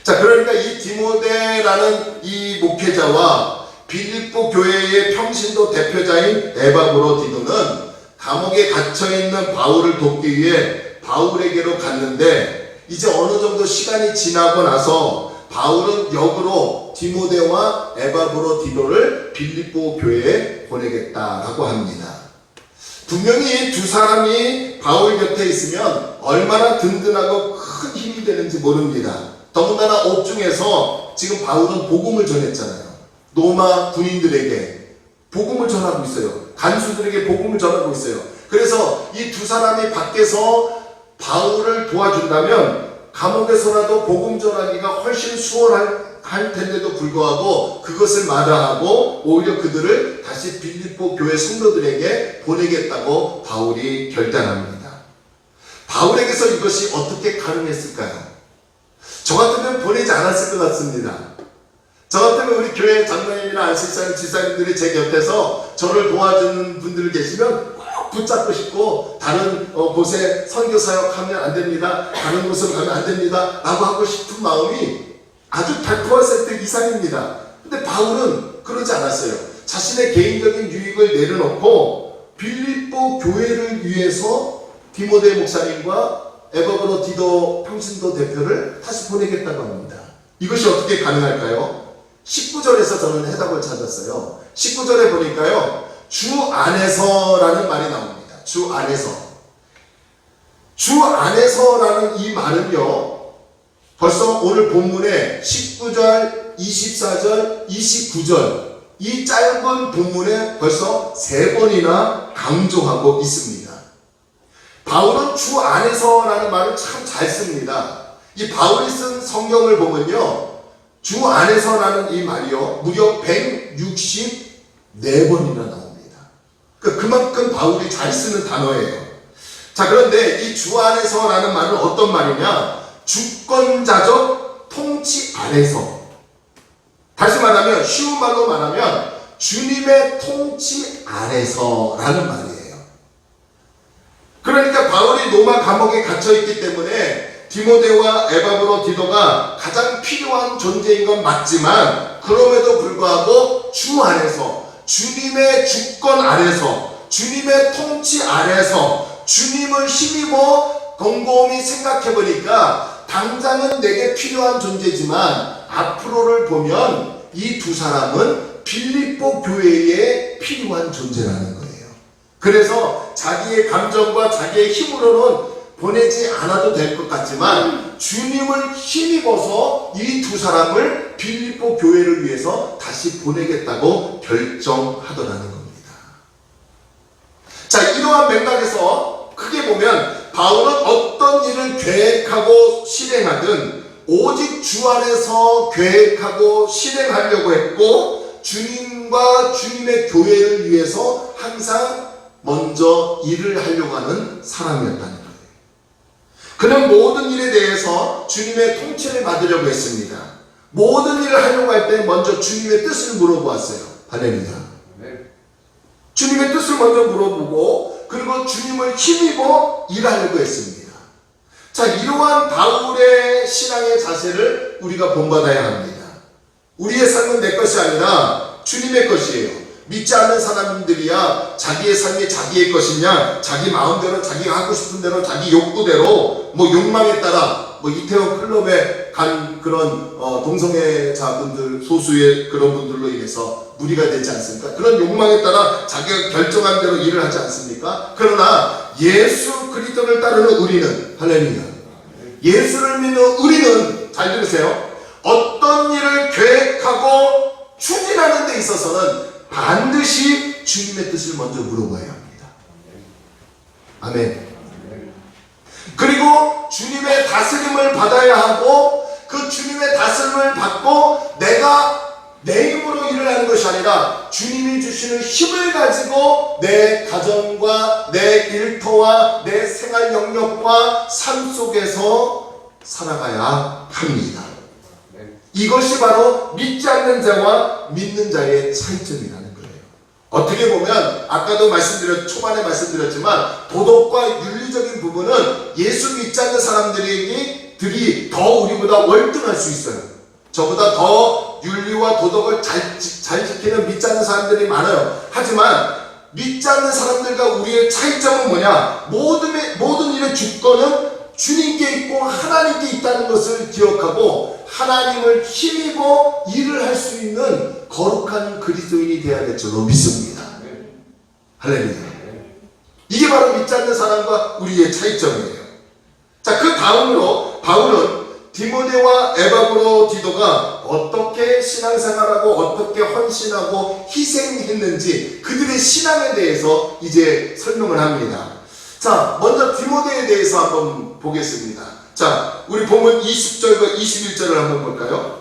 자, 그러니까 이 디모데라는 이 목회자와 빌립보 교회의 평신도 대표자인 에바브로디도는 감옥에 갇혀있는 바울을 돕기 위해 바울에게로 갔는데, 이제 어느 정도 시간이 지나고 나서 바울은 역으로 디모데와 에바브로디도를 빌립보 교회에 보내겠다라고 합니다. 분명히 두 사람이 바울 곁에 있으면 얼마나 든든하고 큰 힘이 되는지 모릅니다. 더군다나 옥중에서 지금 바울은 복음을 전했잖아요. 로마 군인들에게 복음을 전하고 있어요. 간수들에게 복음을 전하고 있어요. 그래서 이 두 사람이 밖에서 바울을 도와준다면 감옥에서라도 복음 전하기가 훨씬 수월할 텐데도 불구하고 그것을 마다하고 오히려 그들을 다시 빌립보 교회 성도들에게 보내겠다고 바울이 결단합니다. 바울에게서 이것이 어떻게 가능했을까요? 저 같으면 보내지 않았을 것 같습니다. 저 같으면 우리 교회 장로님이나 안식사님, 지사님들이 제 곁에서 저를 도와주는 분들 계시면 꼭 붙잡고 싶고, 다른 곳에 선교 사역하면 안 됩니다, 다른 곳으로 가면 안 됩니다 라고 하고 싶은 마음이 아주 100% 이상입니다. 근데 바울은 그러지 않았어요. 자신의 개인적인 유익을 내려놓고 빌립보 교회를 위해서 디모데 목사님과 에바브로디도 평신도 대표를 다시 보내겠다고 합니다. 이것이 어떻게 가능할까요? 19절에서 저는 해답을 찾았어요. 19절에 보니까요, 주 안에서라는 말이 나옵니다. 주 안에서. 주 안에서라는 이 말은요, 벌써 오늘 본문에 19절, 24절, 29절 이 짧은 본문에 벌써 3번이나 강조하고 있습니다. 바울은 주 안에서라는 말을 참 잘 씁니다. 이 바울이 쓴 성경을 보면요, 주 안에서라는 이 말이요 무려 164번이나 나옵니다. 그만큼 바울이 잘 쓰는 단어예요. 자, 그런데 이 주 안에서라는 말은 어떤 말이냐? 주권자적 통치 아래서. 다시 말하면, 쉬운 말로 말하면 주님의 통치 아래서라는 말이에요. 그러니까 바울이 로마 감옥에 갇혀있기 때문에 디모데와 에바브로 디도가 가장 필요한 존재인 건 맞지만, 그럼에도 불구하고 주 안에서, 주님의 주권 아래서, 주님의 통치 아래서 주님을 힘입어 곰곰이 생각해보니까 당장은 내게 필요한 존재지만 앞으로를 보면 이 두 사람은 빌립보 교회에 필요한 존재라는 거예요. 그래서 자기의 감정과 자기의 힘으로는 보내지 않아도 될 것 같지만 주님을 힘입어서 이 두 사람을 빌립보 교회를 위해서 다시 보내겠다고 결정하더라는 겁니다. 자, 이러한 맥락에서 크게 보면 바울은 어떤 일을 계획하고 실행하든 오직 주 안에서 계획하고 실행하려고 했고, 주님과 주님의 교회를 위해서 항상 먼저 일을 하려고 하는 사람이었다는 거예요. 그는 모든 일에 대해서 주님의 통치를 받으려고 했습니다. 모든 일을 하려고 할 때 먼저 주님의 뜻을 물어보았어요. 할렐루야. 주님의 뜻을 먼저 물어보고, 그리고 주님을 힘입어 일하려고 했습니다. 자, 이러한 바울의 신앙의 자세를 우리가 본받아야 합니다. 우리의 삶은 내 것이 아니라 주님의 것이에요. 믿지 않는 사람들이야 자기의 삶이 자기의 것이냐, 자기 마음대로, 자기가 하고 싶은 대로, 자기 욕구대로, 욕망에 따라, 이태원 클럽에 간 그런 동성애자분들, 소수의 그런 분들로 인해서 무리가 되지 않습니까? 그런 욕망에 따라 자기가 결정한 대로 일을 하지 않습니까? 그러나 예수 그리스도를 따르는 우리는, 할렐루야, 예수를 믿는 우리는, 잘 들으세요, 어떤 일을 계획하고 추진하는 데 있어서는 반드시 주님의 뜻을 먼저 물어봐야 합니다. 아멘. 그리고 주님의 다스림을 받아야 하고, 그 주님의 다스림을 받고 내가 내 힘으로 일을 하는 것이 아니라 주님이 주시는 힘을 가지고 내 가정과 내 일터와 내 생활 영역과 삶 속에서 살아가야 합니다. 이것이 바로 믿지 않는 자와 믿는 자의 차이점이라는 거예요. 어떻게 보면 아까도 초반에 말씀드렸지만 도덕과 윤리적인 부분은 예수 믿지 않는 사람들이 더 우리보다 월등할 수 있어요. 저보다 더 윤리와 도덕을 잘 지키는 믿지 않는 사람들이 많아요. 하지만 믿지 않는 사람들과 우리의 차이점은 뭐냐? 모든 일의 주권은 주님께 있고 하나님께 있다는 것을 기억하고 하나님을 힘입어 일을 할 수 있는 거룩한 그리스도인이 되어야 될 줄로 믿습니다. 할렐루야. 이게 바로 믿지 않는 사람과 우리의 차이점이에요. 자, 그 다음으로 바울은 디모데와 에바브로 디도가 어떻게 신앙생활하고 어떻게 헌신하고 희생했는지 그들의 신앙에 대해서 이제 설명을 합니다. 자, 먼저 디모데에 대해서 한번 보겠습니다. 자, 우리 본문 20절과 21절을 한번 볼까요?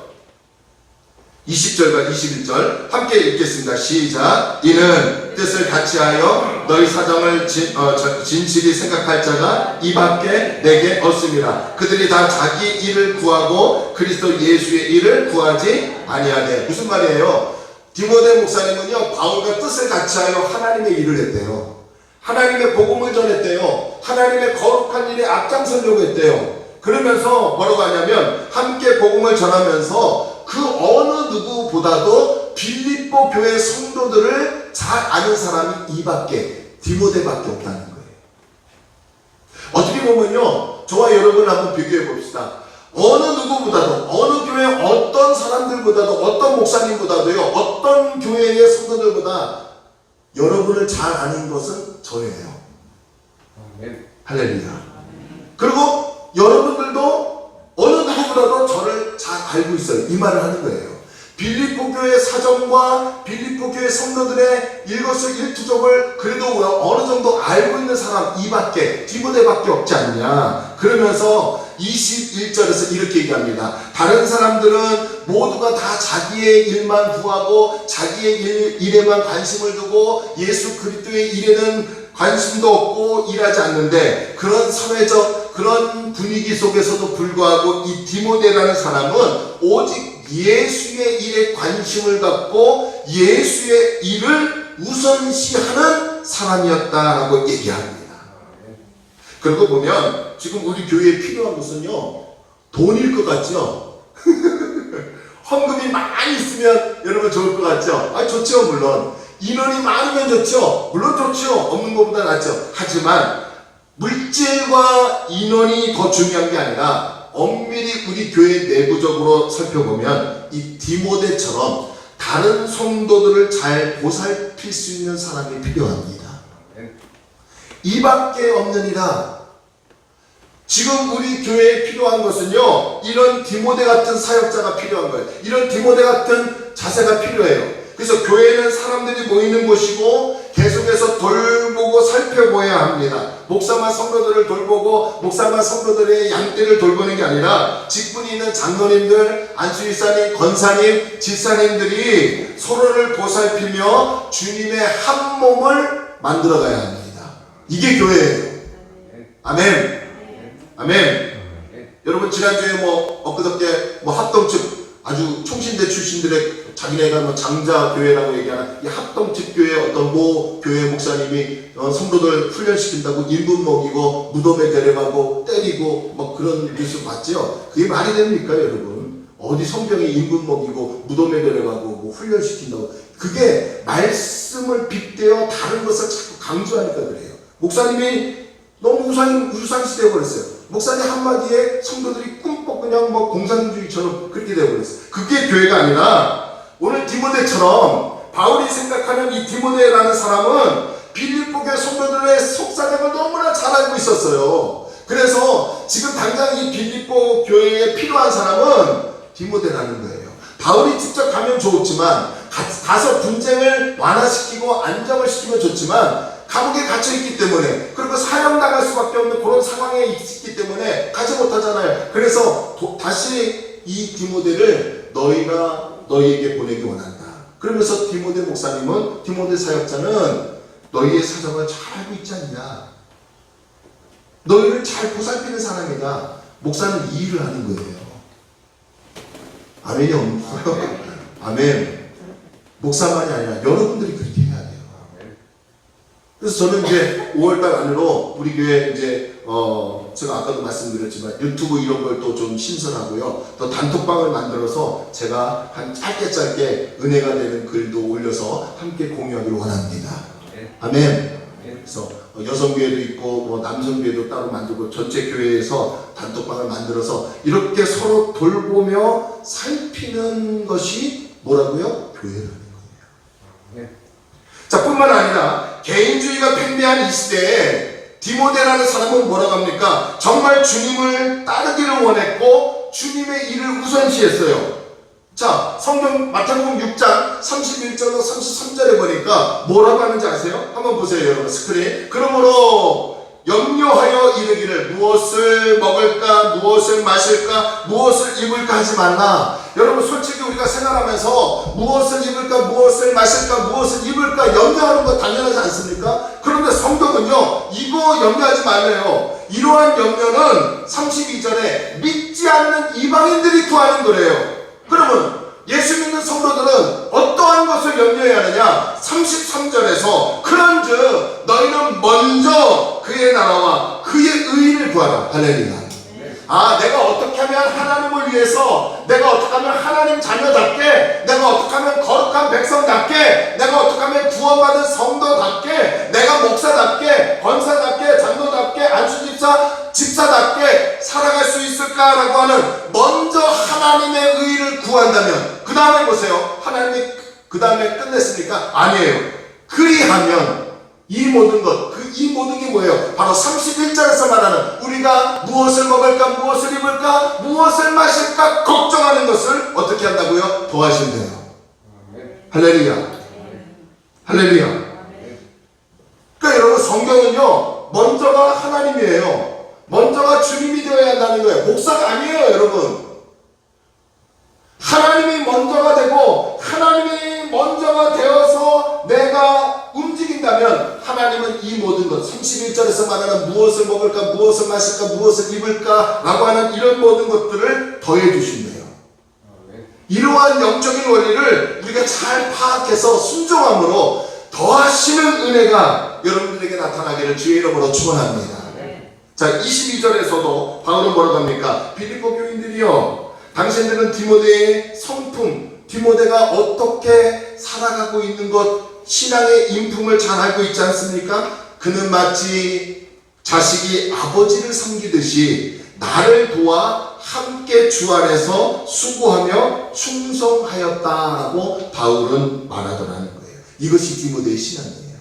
20절과 21절 함께 읽겠습니다. 시작. 이는 뜻을 같이하여 너희 사정을 진실히 생각할 자가 이밖에 내게 없습니다. 그들이 다 자기 일을 구하고 그리스도 예수의 일을 구하지 아니하네. 무슨 말이에요? 디모데 목사님은요, 바울과 뜻을 같이하여 하나님의 일을 했대요. 하나님의 복음을 전했대요. 하나님의 거룩한 일에 앞장서려고 했대요. 그러면서 뭐라고 하냐면 함께 복음을 전하면서 그 어느 누구보다도 빌립보 교회 성도들을 잘 아는 사람이 이밖에, 디모데밖에 없다는 거예요. 어떻게 보면요, 저와 여러분 한번 비교해 봅시다. 어느 누구보다도, 어느 교회 어떤 사람들보다도, 어떤 목사님보다도요, 어떤 교회의 성도들보다 여러분을 잘 아는 것은 저예요. 할렐루야. 그리고 여러분들도 어느 누구보다도 저를 잘 알고 있어요. 이 말을 하는 거예요. 빌립보 교회 사정과 빌립보 교회 성도들의 일거수일투족을 그래도 어느 정도 알고 있는 사람 이밖에, 디모데밖에 없지 않냐. 그러면서 21절에서 이렇게 얘기합니다. 다른 사람들은 모두가 다 자기의 일만 구하고 자기의 일에만 관심을 두고 예수 그리스도의 일에는 관심도 없고 일하지 않는데, 그런 사회적 그런 분위기 속에서도 불구하고 이 디모데라는 사람은 오직 예수의 일에 관심을 갖고 예수의 일을 우선시하는 사람이었다라고 얘기합니다. 그리고 보면 지금 우리 교회에 필요한 것은요, 돈일 것 같죠? 헌금이 많이 있으면 여러분 좋을 것 같죠? 좋죠. 물론 인원이 많으면 좋죠. 물론 좋죠. 없는 것보다 낫죠. 하지만 물질과 인원이 더 중요한 게 아니라 엄밀히 우리 교회 내부적으로 살펴보면 이 디모데처럼 다른 성도들을 잘 보살필 수 있는 사람이 필요합니다. 이밖에 없느니라. 지금 우리 교회에 필요한 것은요, 이런 디모데 같은 사역자가 필요한 거예요. 이런 디모데 같은 자세가 필요해요. 그래서 교회는 사람들이 모이는 곳이고 계속해서 돌보고 살펴보아야 합니다. 목사만 성도들을 돌보고 목사만 성도들의 양떼를 돌보는 게 아니라 직분이 있는 장로님들, 안수일사님, 권사님, 집사님들이 서로를 보살피며 주님의 한 몸을 만들어가야 합니다. 이게 교회예요. 아멘. 아멘. 여러분 지난주에 엊그저께 합동측 아주 총신대 출신들의 자기네가 장자 교회라고 얘기하는 이 합동측 교회 어떤 모 교회 목사님이 성도들 훈련시킨다고 인분 먹이고 무덤에 데려가고 때리고 그런 뉴스 봤죠? 그게 말이 됩니까 여러분? 어디 성경에 인분 먹이고 무덤에 데려가고 훈련시킨다고. 그게 말씀을 빗대어 다른 것을 자꾸 강조하니까 그래요. 목사님이 너무 우상시 되어버렸어요. 목사님 한마디에 성도들이 꿈뻑 그냥 공산주의처럼 그렇게 되어버렸어요. 그게 교회가 아니라 오늘 디모데처럼 바울이 생각하는 이 디모데라는 사람은 빌립보 교회 성도들의 속사정을 너무나 잘 알고 있었어요. 그래서 지금 당장 이 빌립보 교회에 필요한 사람은 디모데라는 거예요. 바울이 직접 가면 좋지만 가서 분쟁을 완화시키고 안정을 시키면 좋지만 감옥에 갇혀있기 때문에, 그리고 사형당할 수밖에 없는 그런 상황에 있기 때문에 가지 못하잖아요. 그래서 다시 이 디모데를 너희에게 보내기 원한다. 그러면서 디모데 목사님은, 디모데 사역자는 너희의 사정을 잘 알고 있지 않냐, 너희를 잘 보살피는 사람이다. 목사는 이 일을 하는 거예요. 아멘이 없어요? 아멘. 목사만이 아니라 여러분들이 그렇게 해야 돼요. 그래서 저는 이제 5월달 안으로 우리 교회 이제 제가 아까도 말씀드렸지만 유튜브 이런 걸 또 좀 신설하고요. 또 단톡방을 만들어서 제가 한 짧게 은혜가 되는 글도 올려서 함께 공유하기를 원합니다. 아멘. 그래서 여성교회도 있고 남성교회도 따로 만들고 전체 교회에서 단톡방을 만들어서 이렇게 서로 돌보며 살피는 것이 뭐라고요? 교회라는 거예요. 자, 뿐만 아니라 개인주의가 팽배한 이 시대에 디모데라는 사람은 뭐라고 합니까? 정말 주님을 따르기를 원했고 주님의 일을 우선시했어요. 자, 성경 마태복음 6장 31절로 33절에 보니까 뭐라고 하는지 아세요? 한번 보세요 여러분, 스크린. 그러므로 염려하여 이르기를 무엇을 먹을까, 무엇을 마실까, 무엇을 입을까 하지 말라. 여러분 솔직히 우리가 생활하면서 무엇을 입을까, 무엇을 마실까, 무엇을 입을까 염려하는 거 당연하지 않습니까? 그런데 성경은요 이거 염려하지 말래요. 이러한 염려는 32절에 믿지 않는 이방인들이 구하는 거래요. 그러면 예수 믿는 성도들은 어떠한 것을 염려해야 하느냐? 33절에서 그런즉 너희는 먼저 그의 나라와 그의 의를 구하라. 할렐루야. 내가 어떻게 하면 하나님을 위해서, 내가 어떻게 하면 하나님 자녀답게, 내가 어떻게 하면 거룩한 백성답게, 내가 어떻게 하면 구원받은 성도답게, 내가 목사답게, 권사답게, 장로답게, 안수집사, 집사답게 살아갈 수 있을까라고 하는 먼저 하나님의 의를 구한다면, 그 다음에 보세요. 하나님이 그 다음에 끝냈습니까? 아니에요. 그리하면 이 모든 것, 이 모든 게 뭐예요? 바로 31절에서 말하는 우리가 무엇을 먹을까, 무엇을 입을까, 무엇을 마실까 걱정하는 것을 어떻게 한다고요? 도와준대요. 할렐루야. 할렐루야. 그러니까 여러분 성경은요 먼저가 하나님이에요. 먼저가 주님이 되어야 한다는 거예요. 목사가 아니에요, 여러분. 하나님이 먼저가 되고 하나님이 먼저가 되어서 내가 움직인다면 하나님은 이 모든 것 31절에서 말하는 무엇을 먹을까 무엇을 마실까 무엇을 입을까 라고 하는 이런 모든 것들을 더해 주신대요. 이러한 영적인 원리를 우리가 잘 파악해서 순종함으로 더하시는 은혜가 여러분들에게 나타나기를 주의 이름으로 축원합니다. 자, 22절에서도 바울은 뭐라고 합니까? 빌립보 교인들이여, 당신들은 디모데의 성품, 디모데가 어떻게 살아가고 있는 것, 신앙의 인품을 잘 알고 있지 않습니까? 그는 마치 자식이 아버지를 섬기듯이 나를 도와 함께 주 안에서 수고하며 충성하였다라고 바울은 말하더라는 거예요. 이것이 디모데의 신앙이에요.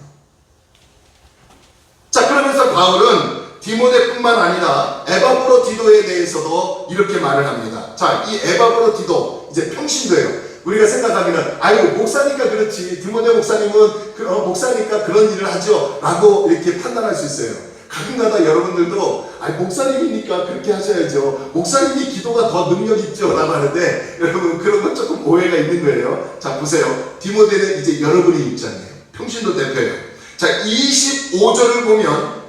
자, 그러면서 바울은 디모데뿐만 아니라 에바브로디도에 대해서도 이렇게 말을 합니다. 자, 이 에바브로디도 이제 평신도예요. 우리가 생각하기는 아유 목사니까 그렇지, 디모데 목사님은 목사니까 그런 일을 하죠 라고 이렇게 판단할 수 있어요. 가끔가다 여러분들도 아니 목사님이니까 그렇게 하셔야죠, 목사님이 기도가 더 능력 있죠 라고 하는데, 여러분 그런 건 조금 오해가 있는 거예요. 자, 보세요. 디모데는 이제 여러분의 입장이에요. 평신도 대표예요. 자, 25절을 보면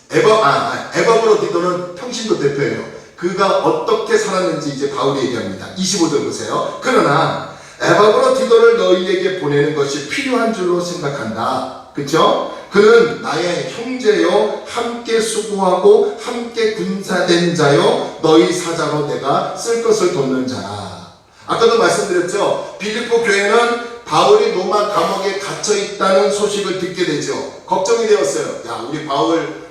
에바브로디도는 평신도 대표예요. 그가 어떻게 살았는지 이제 바울이 얘기합니다. 25절 보세요. 그러나 에바브로디도를 너희에게 보내는 것이 필요한 줄로 생각한다. 그쵸? 그는 나의 형제요, 함께 수고하고 함께 군사된 자요, 너희 사자로 내가 쓸 것을 돕는 자라. 아까도 말씀드렸죠. 빌립보 교회는 바울이 로마 감옥에 갇혀있다는 소식을 듣게 되죠. 걱정이 되었어요. 야, 우리 바울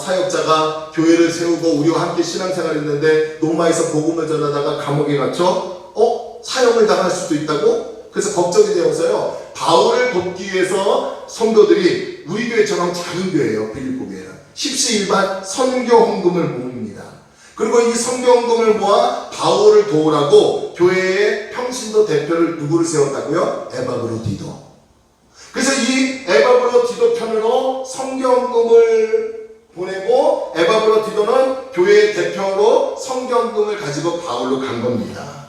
사역자가 교회를 세우고 우리와 함께 신앙생활을 했는데 로마에서 복음을 전하다가 감옥에 갇혀 사형을 당할 수도 있다고? 그래서 걱정이 되어서요, 바울을 돕기 위해서 성도들이 우리 교회처럼 작은 교회예요. 빌립보 교회는 십시일반 선교 헌금을 모읍니다. 그리고 이 선교 헌금을 모아 바울을 도우라고 교회의 평신도 대표를 누구를 세웠다고요? 에바브로디도. 그래서 이 에바브로디도 편으로 선교 헌금을 보내고 에바브로디도는 교회의 대표로 선교 헌금을 가지고 바울로 간 겁니다.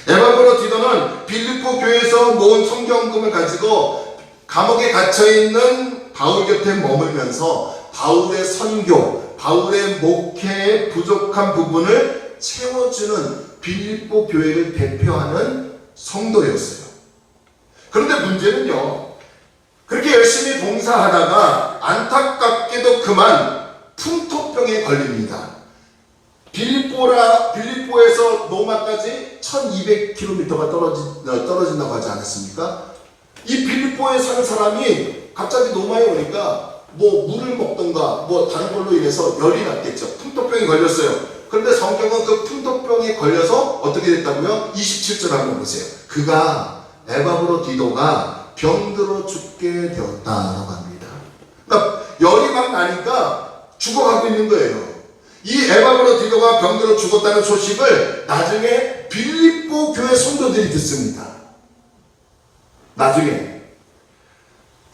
에바브로디도는 빌립보 교회에서 모은 선교 헌금을 가지고 감옥에 갇혀있는 바울 곁에 머물면서 바울의 선교, 바울의 목회의 부족한 부분을 채워주는 빌립보 교회를 대표하는 성도였어요. 그런데 문제는요, 그렇게 열심히 봉사하다가 안타깝게도 그만 풍토병에 걸립니다. 빌립보에서 로마까지 1200km가 떨어진다고 하지 않았습니까? 이 빌립보에 사는 사람이 갑자기 로마에 오니까 뭐 물을 먹던가 뭐 다른 걸로 인해서 열이 났겠죠. 풍토병이 걸렸어요. 그런데 성경은 그 풍토병에 걸려서 어떻게 됐다고요? 27절 한번 보세요. 그가 에바브로디도가 병들어 죽게 되었다라고 합니다. 그러니까 열이 막 나니까 죽어가고 있는 거예요. 이 에바브로디도가 병들어 죽었다는 소식을 나중에 빌립보 교회 성도들이 듣습니다. 나중에.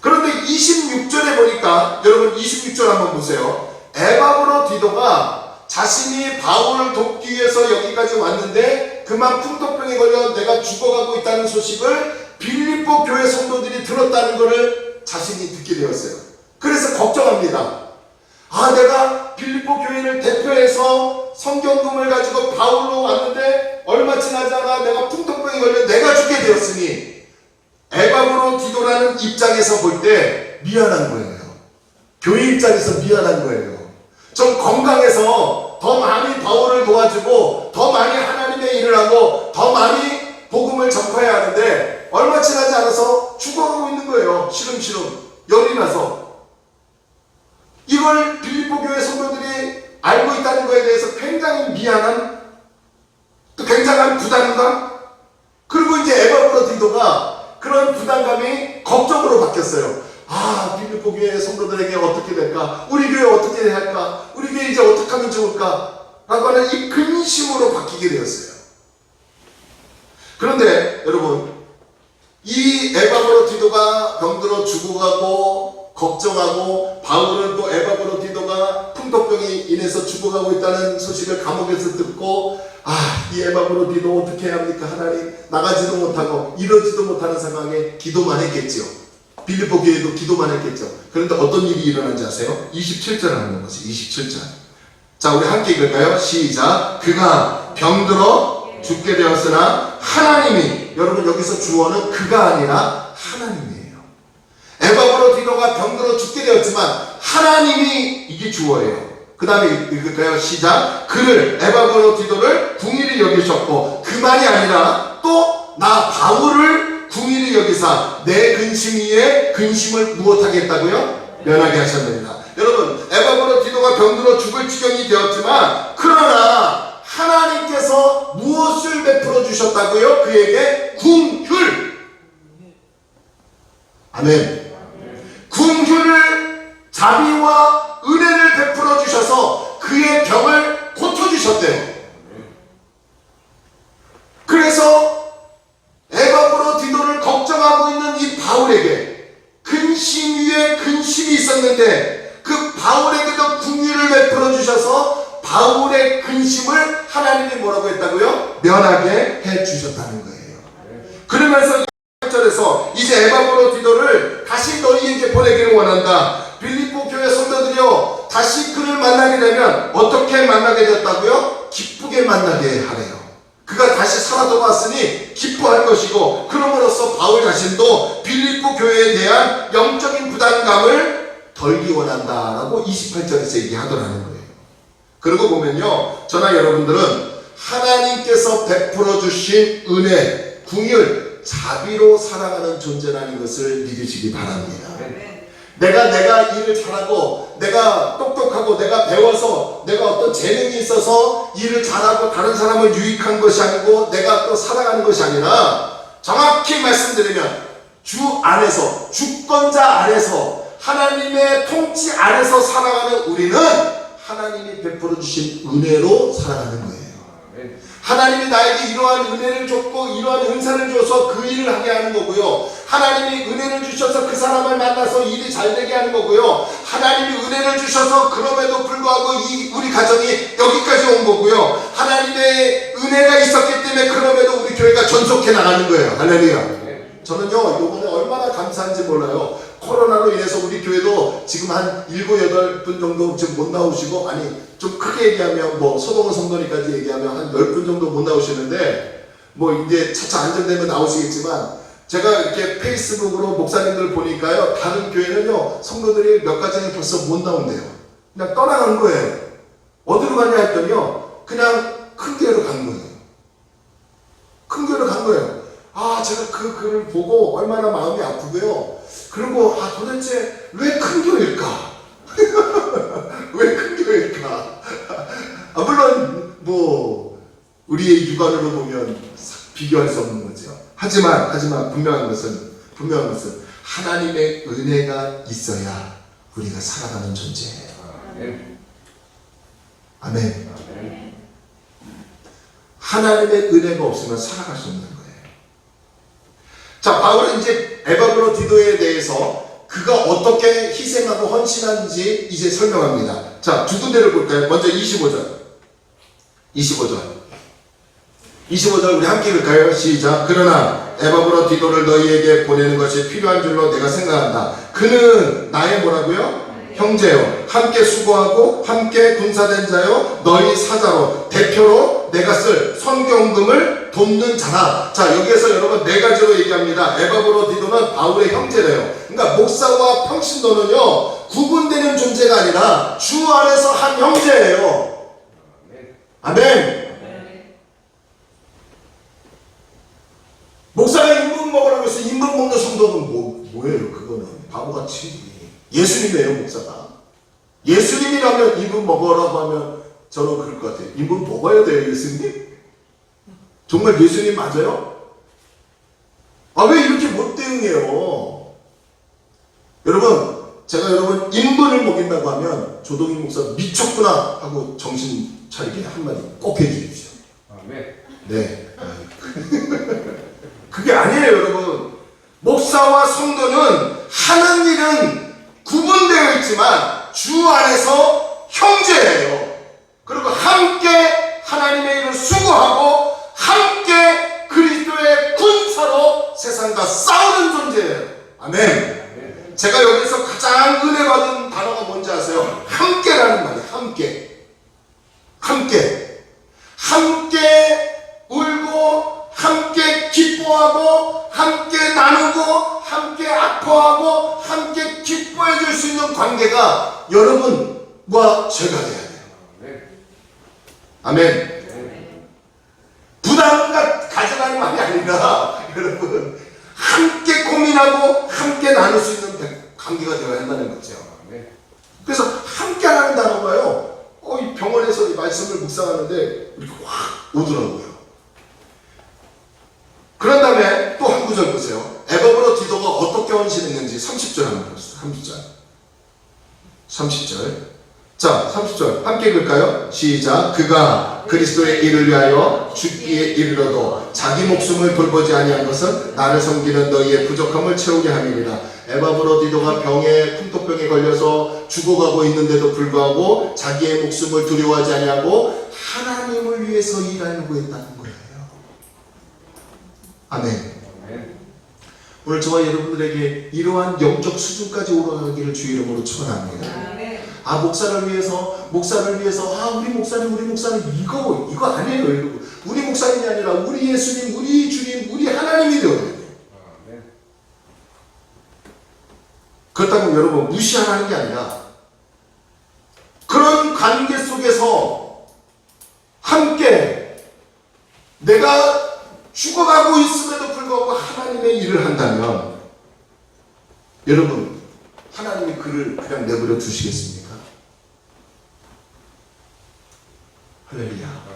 그런데 26절에 보니까, 여러분 26절 한번 보세요. 에바브로디도가 자신이 바울을 돕기 위해서 여기까지 왔는데 그만 풍토병에 걸려 내가 죽어가고 있다는 소식을 빌립보 교회 성도들이 들었다는 것을 자신이 듣게 되었어요. 그래서 걱정합니다. 아, 내가 빌립보 교회를 대표해서 성경금을 가지고 바울로 왔는데 얼마 지나지 않아 내가 풍토병에 걸려 내가 죽게 되었으니 에바브로디도라는 입장에서 볼 때 미안한 거예요. 교회 입장에서 미안한 거예요. 좀 건강해서 더 많이 바울을 도와주고 더 많이 하나님의 일을 하고 더 많이 복음을 전파해야 하는데 얼마 지나지 않아서 죽어가고 있는 거예요. 시름시름 열이 나서. 이걸 빌립보 교회 성도들이 알고 있다는 것에 대해서 굉장히 미안함, 또 굉장한 부담감, 그리고 이제 에바브로디도가 그런 부담감이 걱정으로 바뀌었어요. 아, 빌립보 교회 성도들에게 어떻게 될까? 우리 교회 어떻게 해야 할까? 우리 교회 이제 어떻게 하면 좋을까? 라고 하는 이 근심으로 바뀌게 되었어요. 그런데 여러분, 이 에바브로디도가 병들어 죽어가고 걱정하고 바울은 또 에바브로디도가 풍토병이 인해서 죽어가고 있다는 소식을 감옥에서 듣고 이 에바브로디도 어떻게 해야 합니까? 하나님, 나가지도 못하고 이러지도 못하는 상황에 기도만 했겠죠. 빌립보 교회도 기도만 했겠죠. 그런데 어떤 일이 일어난지 아세요? 27절 하는 거지. 27절. 자, 우리 함께 읽을까요? 시작. 그가 병들어 죽게 되었으나 하나님이, 여러분 여기서 주어는 그가 아니라 하나님이에요. 에바브로디도가 병들어 죽게 되었지만 하나님이, 이게 주어예요. 그 다음에 읽을까요? 시작. 그를, 에바브로디도를 궁일이 여기셨고, 그만이 아니라 또 나 바울을 궁일이 여기사 내 근심 위에 근심을 무엇하게 했다고요? 면하게 하셨느니라. 여러분, 에바브로디도가 병들어 죽을 지경이 되었지만 그러나 하나님께서 무엇을 베풀어 주셨다고요? 그에게 궁휼. 아멘. 궁휼을, 자비와 은혜를 베풀어 주셔서 그의 병을 고쳐주셨대요. 그래서 에바브로디도를 걱정하고 있는 이 바울에게 근심 위에 근심이 있었는데 그 바울에게도 궁휼을 베풀어 주셔서 바울의 근심을 하나님이 뭐라고 했다고요? 면하게 해 주셨다는 거예요. 그러면서 8절에서 이제 에바브로디도를 다시 너희에게 보내기를 원한다. 빌립보 교회 성도들이요, 다시 그를 만나게 되면 어떻게 만나게 됐다고요? 기쁘게 만나게 하래요. 그가 다시 살아 돌아왔으니 기뻐할 것이고, 그럼으로써 바울 자신도 빌립보 교회에 대한 영적인 부담감을 덜기 원한다라고 28절에서 얘기하더라는 거예요. 그러고 보면요, 저나 여러분들은 하나님께서 베풀어 주신 은혜, 궁휼, 자비로 살아가는 존재라는 것을 믿으시기 바랍니다. 내가 일을 잘하고, 내가 똑똑하고, 내가 배워서, 내가 어떤 재능이 있어서 일을 잘하고 다른 사람을 유익한 것이 아니고 내가 또 살아가는 것이 아니라, 정확히 말씀드리면 주 안에서, 주권자 안에서, 하나님의 통치 안에서 살아가는 우리는 하나님이 베풀어 주신 은혜로 살아가는 거예요. 하나님이 나에게 이러한 은혜를 줬고 이러한 은사를 줘서 그 일을 하게 하는 거고요. 하나님이 은혜를 주셔서 그 사람을 만나서 일이 잘 되게 하는 거고요. 하나님이 은혜를 주셔서 그럼에도 불구하고 우리 가정이 여기까지 온 거고요. 하나님의 은혜가 있었기 때문에 그럼에도 우리 교회가 전속해 나가는 거예요. 할렐루야. 저는요, 이번에 얼마나 감사한지 몰라요. 코로나로 인해서 우리 교회도 지금 한 7, 8분 정도 지금 못 나오시고, 아니 좀 크게 얘기하면 뭐 소동원 성도님까지 얘기하면 한 10분 정도 못 나오시는데, 뭐 이제 차차 안정되면 나오시겠지만, 제가 이렇게 페이스북으로 목사님들 보니까요, 다른 교회는요 성도들이 몇 가정이 벌써 못 나온대요. 그냥 떠나간 거예요. 어디로 가냐 했더니요, 그냥 큰 교회로 간 거예요. 큰 교회로 간 거예요. 제가 그 글을 보고 얼마나 마음이 아프고요. 그리고 도대체 왜 큰 교회일까? 왜 큰 교회일까? 물론 뭐 우리의 육안으로 보면 비교할 수 없는 거죠. 하지만 분명한 것은 하나님의 은혜가 있어야 우리가 살아가는 존재예요. 아멘. 하나님의 은혜가 없으면 살아갈 수 없는 거예요. 자, 바울은 이제 에바브로디도에 대해서 그가 어떻게 희생하고 헌신하는지 이제 설명합니다. 자, 두 군데를 볼까요? 먼저 25절 우리 함께 읽을까요? 시작. 그러나 에바브로디도를 너희에게 보내는 것이 필요한 줄로 내가 생각한다. 그는 나의 뭐라고요? 형제요, 함께 수고하고 함께 군사된 자요, 너희 사자로 대표로 내가 쓸 선경금을 돕는 자라. 자, 여기에서 여러분 네 가지로 얘기합니다. 에바브로디도는 바울의 형제래요. 그러니까 목사와 평신도는요 구분되는 존재가 아니라 주 안에서 한 형제예요. 아멘. 목사가 인분 먹으라고 해서 인분 먹는 성도는 뭐예요? 그거는 바보같이. 예수님이에요, 목사가. 예수님이라면 인분 먹으라고 하면 저는 그럴 것 같아요. 인분 먹어야 돼요, 예수님? 정말 예수님 맞아요? 왜 이렇게 못 대응해요? 여러분, 제가 여러분 인분을 먹인다고 하면 조동인 목사 미쳤구나 하고 정신 차리게 한마디 꼭 해주십시오. 네. 그게 아니에요, 여러분. 목사와 성도는 하는 일은 구분되어 있지만 주 안에서 형제예요. 그리고 함께 하나님의 일을 수고하고 함께 그리스도의 군사로 세상과 싸우는 존재예요. 아멘. 제가 여기서 가장 은혜 받은 단어가 뭔지 아세요? 함께라는 말이에요. 함께 울고 함께 기뻐하고 함께 나누고 함께 아파하고 함께 기뻐해 줄 수 있는 관계가 여러분과 제가 돼야 돼요. 아멘. 부담을 가져가는 말이 아니라 여러분 함께 고민하고 함께 나눌 수 있는 관계가 되어야 한다는 거죠. 그래서 함께라는 단어가요, 이 병원에서 이 말씀을 묵상하는데 이렇게 확 오더라고요. 그런 다음에 또 한 구절 보세요. 에바브로디도가 어떻게 헌신했는지 30절 한번 봅시다. 30절. 자, 30절 함께 읽을까요? 시작. 그가 그리스도의 일을 위하여 죽기에 이르러도 자기 목숨을 돌보지 아니한 것은 나를 섬기는 너희의 부족함을 채우게 함이니라. 에바브로디도가 풍토병에 걸려서 죽어가고 있는데도 불구하고 자기의 목숨을 두려워하지 아니하고 하나님을 위해서 일하려고 했다는 거예요. 아멘. 오늘 저와 여러분들에게 이러한 영적 수준까지 올라가기를 주 이름으로 축원합니다. 목사를 위해서 우리 목사님 이거 아니에요. 여러분. 우리 목사님이 아니라 우리 예수님, 우리 주님, 우리 하나님이 되어야 돼요. 그렇다고 여러분 무시하는 게 아니라 그런 관계 속에서 함께 내가 죽어가고 있음에도 불구하고 하나님의 일을 한다면 여러분 하나님이 그를 그냥 내버려 두시겠습니까? 할렐루야.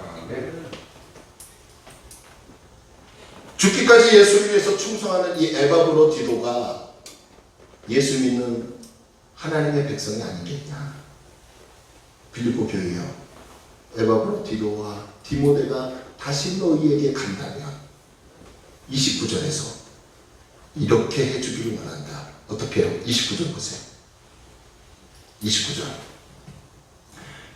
죽기까지 예수를 위해서 충성하는 이 에바브로디도가 예수 믿는 하나님의 백성이 아니겠냐. 빌립보 교회요, 에바브로디도와 디모데가 다시 너희에게 간다면 29절에서 이렇게 해주기를 원한다. 어떻게 해요? 29절 보세요. 29절.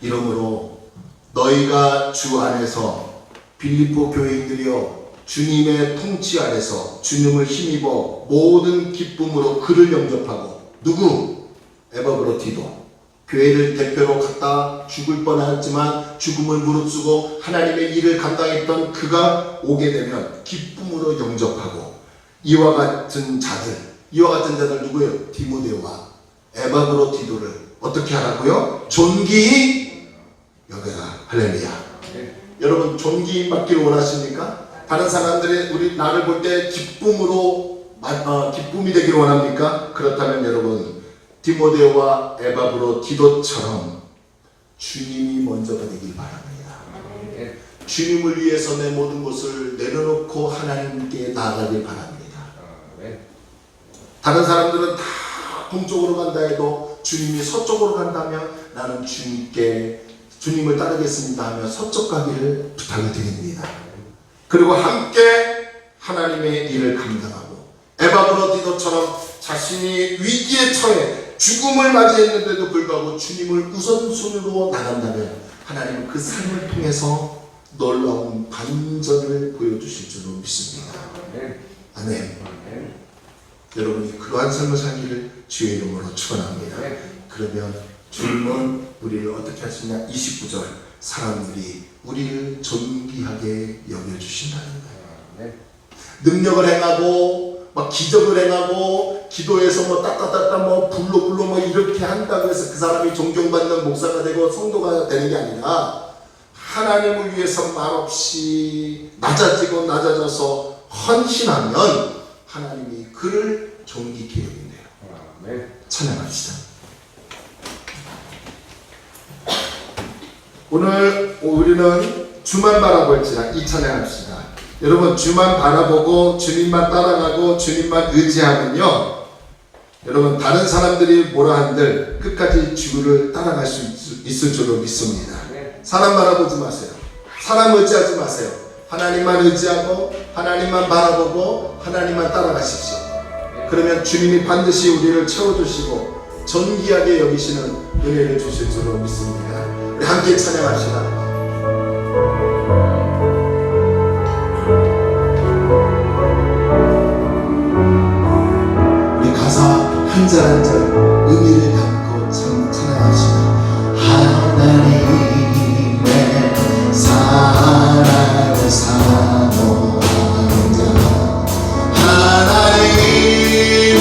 이러므로 너희가 주 안에서 빌립보 교인들이여 주님의 통치 아래서 주님을 힘입어 모든 기쁨으로 그를 영접하고, 누구? 에바브로디도. 교회를 대표로 갖다 죽을 뻔했지만 죽음을 무릅쓰고 하나님의 일을 감당했던 그가 오게 되면 기쁨으로 영접하고, 이와 같은 자들 누구예요? 디모데와 에바브로디도를 어떻게 하라고요? 존귀히 여겨라. 할렐루야. 여러분 존귀 받기를 원하십니까? 다른 사람들이 나를 볼 때 기쁨이 되기를 원합니까? 그렇다면 여러분 디모데와 에바브로디도처럼 주님이 먼저가 되길 바랍니다. 주님을 위해서 내 모든 것을 내려놓고 하나님께 나아가길 바랍니다. 다른 사람들은 다 동쪽으로 간다 해도 주님이 서쪽으로 간다면 나는 주님을 따르겠습니다 하며 서쪽 가기를 부탁을 드립니다. 그리고 함께 하나님의 일을 감당하고, 에바브로디도처럼 자신이 위기에 처해 죽음을 맞이했는데도 불구하고 주님을 우선순위로 나간다면 하나님은 그 삶을 통해서 놀라운 반전을 보여주실 줄로 믿습니다. 아멘. 여러분이 그러한 삶을 살기를 주의 이름으로 축원합니다. 그러면 주님은 우리를 어떻게 하시냐? 29절. 사람들이 우리를 존귀하게 여겨주신다는 거예요. 능력을 행하고 막 기적을 행하고 기도해서 따따따따 불로 이렇게 한다고 해서 그 사람이 존경받는 목사가 되고 성도가 되는 게 아니라 하나님을 위해서 말없이 낮아져서 헌신하면 하나님이 그를 존귀케 여긴대요. 찬양합시다. 오늘 우리는 주만 바라볼지라 이 찬양합시다. 여러분 주만 바라보고 주님만 따라가고 주님만 의지하면요, 여러분 다른 사람들이 뭐라 한들 끝까지 주를 따라갈 수 있을 줄로 믿습니다. 사람 바라보지 마세요. 사람 의지하지 마세요. 하나님만 의지하고 하나님만 바라보고 하나님만 따라가십시오. 그러면 주님이 반드시 우리를 채워주시고 존귀하게 여기시는 은혜를 주실 줄로 믿습니다. 우리 함께 찬양합시다. 우리 가사 한 절 한 절 의미를 담고 찬양합시다. 하나님의 사랑을 사모하는 자, 하나님의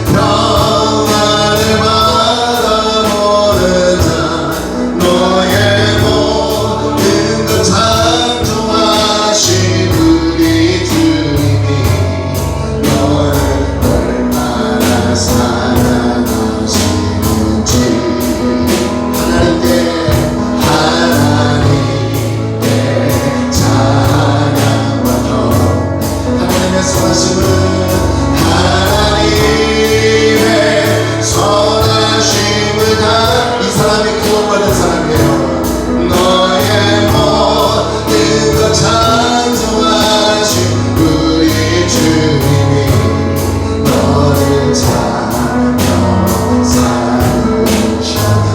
평안을 바라보는 자, 너의 모든 것 창조하신 우리 주님이 너를 얼마나 사랑하시는지 하나님께 찬양과 경 하나님의 선하심은 하나님의 선하심을 다 이 사람이 구원받은 사람이에요. 너의 모든 것 창조하신 우리 주님이 너를 찬양 삼으셔.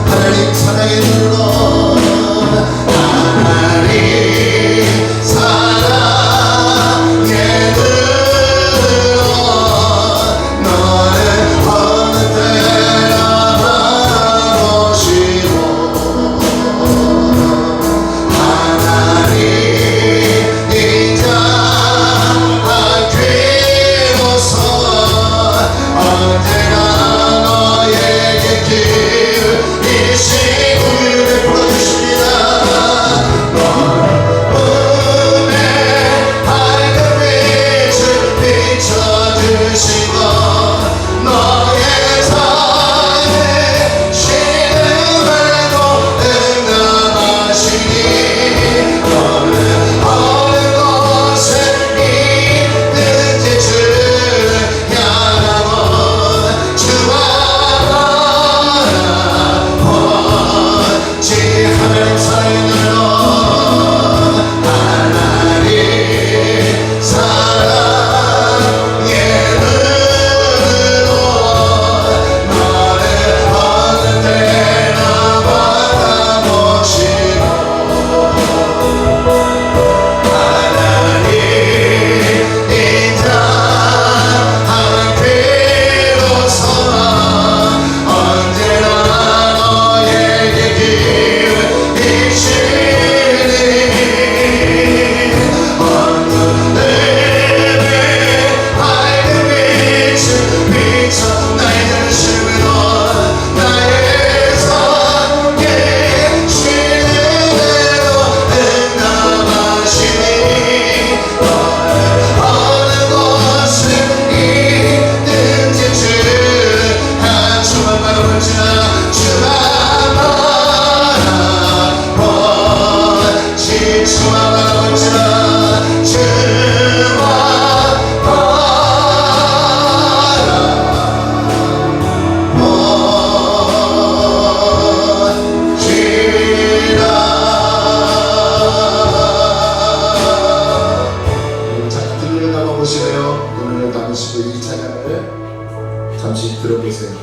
하나님 사랑의 눈으로 하나님 사랑의 눈으로 너를 어느 때나 바라보시고 하나님 인자 안귀로서 언제나 너에게 이 시구를 풀어주십니다. 은혜 밝은 빛을 비춰주시고 너의 삶의 신음에도 응답하시니 너는 어느 곳에 있든지 주를 향하고 주와 바라보지. 하나님 사랑의 눈으로 하나님 사랑의 눈으로 너를 어느 때나 바라보시고 하나님 인자 한귀로서 언제나 너에게 기쁘시니 어느 내배 밝은 빛을 비춰 나의 전심으로 나의 삶의 신음에도 응답하시니 너는 어느 곳에 있든지 주를 주만 바라보자. 주만 바라보지. 주만 바라보자. 주만 바라보지라. 자, 눈을 감아보시네요. 눈을 감으시고 이 찬양을 잠시 들어보세요.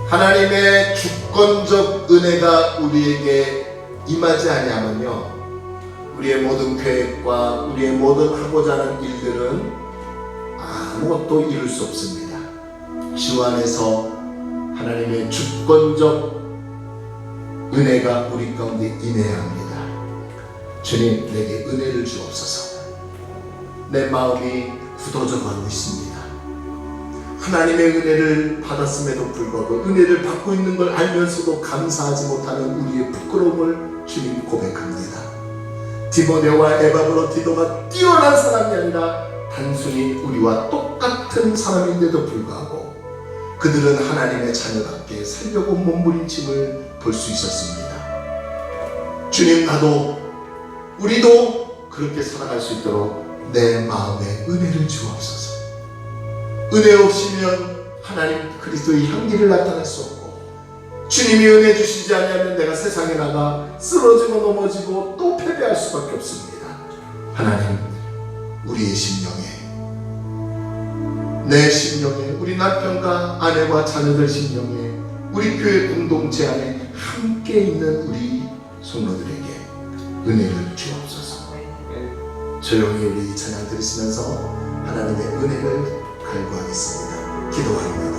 하나님의 주권적 은혜가 우리에게 임하지 아니하면요, 우리의 모든 계획과 우리의 모든 하고자 하는 일들은 아무것도 이룰 수 없습니다. 주 안에서 하나님의 주권적 은혜가 우리 가운데 임해야 합니다. 주님, 내게 은혜를 주옵소서. 내 마음이 굳어져 가고 있습니다. 하나님의 은혜를 받았음에도 불구하고 은혜를 받고 있는 걸 알면서도 감사하지 못하는 우리의 부끄러움을 주님 고백합니다. 디모데와 에바브로디도가 뛰어난 사람이 아니라 단순히 우리와 똑같은 사람인데도 불구하고 그들은 하나님의 자녀답게 살려고 몸부림침을 볼 수 있었습니다. 주님, 나도 우리도 그렇게 살아갈 수 있도록 내 마음에 은혜를 주옵소서. 은혜 없이면 하나님 그리스도의 향기를 나타낼 수 없고, 주님이 은혜 주시지 않으면 내가 세상에 나가 쓰러지고 넘어지고 또 패배할 수밖에 없습니다. 하나님, 우리의 심령에 내 심령에, 우리 남편과 아내와 자녀들 심령에, 우리 교회 공동체 안에 함께 있는 우리 성도들에게 은혜를 주옵소서. 조용히 우리 찬양 들으시면서 하나님의 은혜를 갈구하겠습니다. 기도합니다.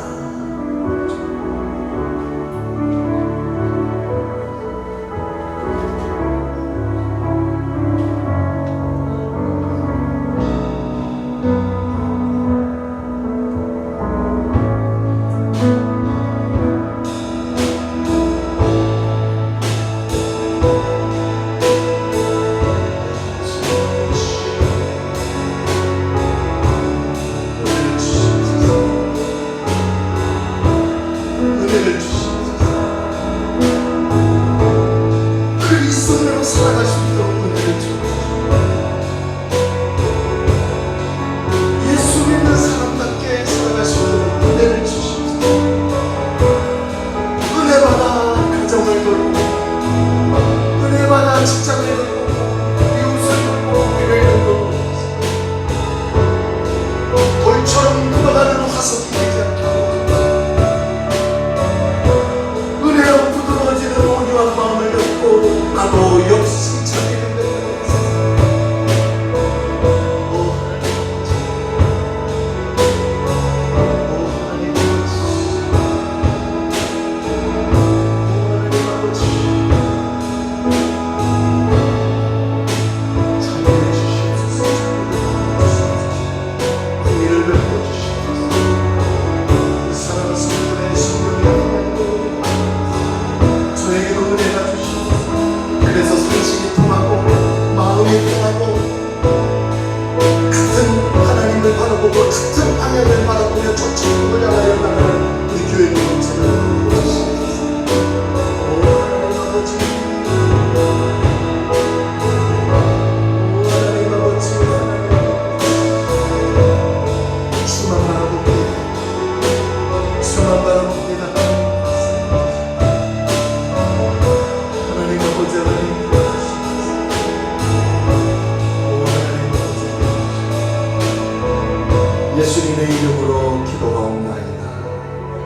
예수님의 이름으로 기도하옵나이다.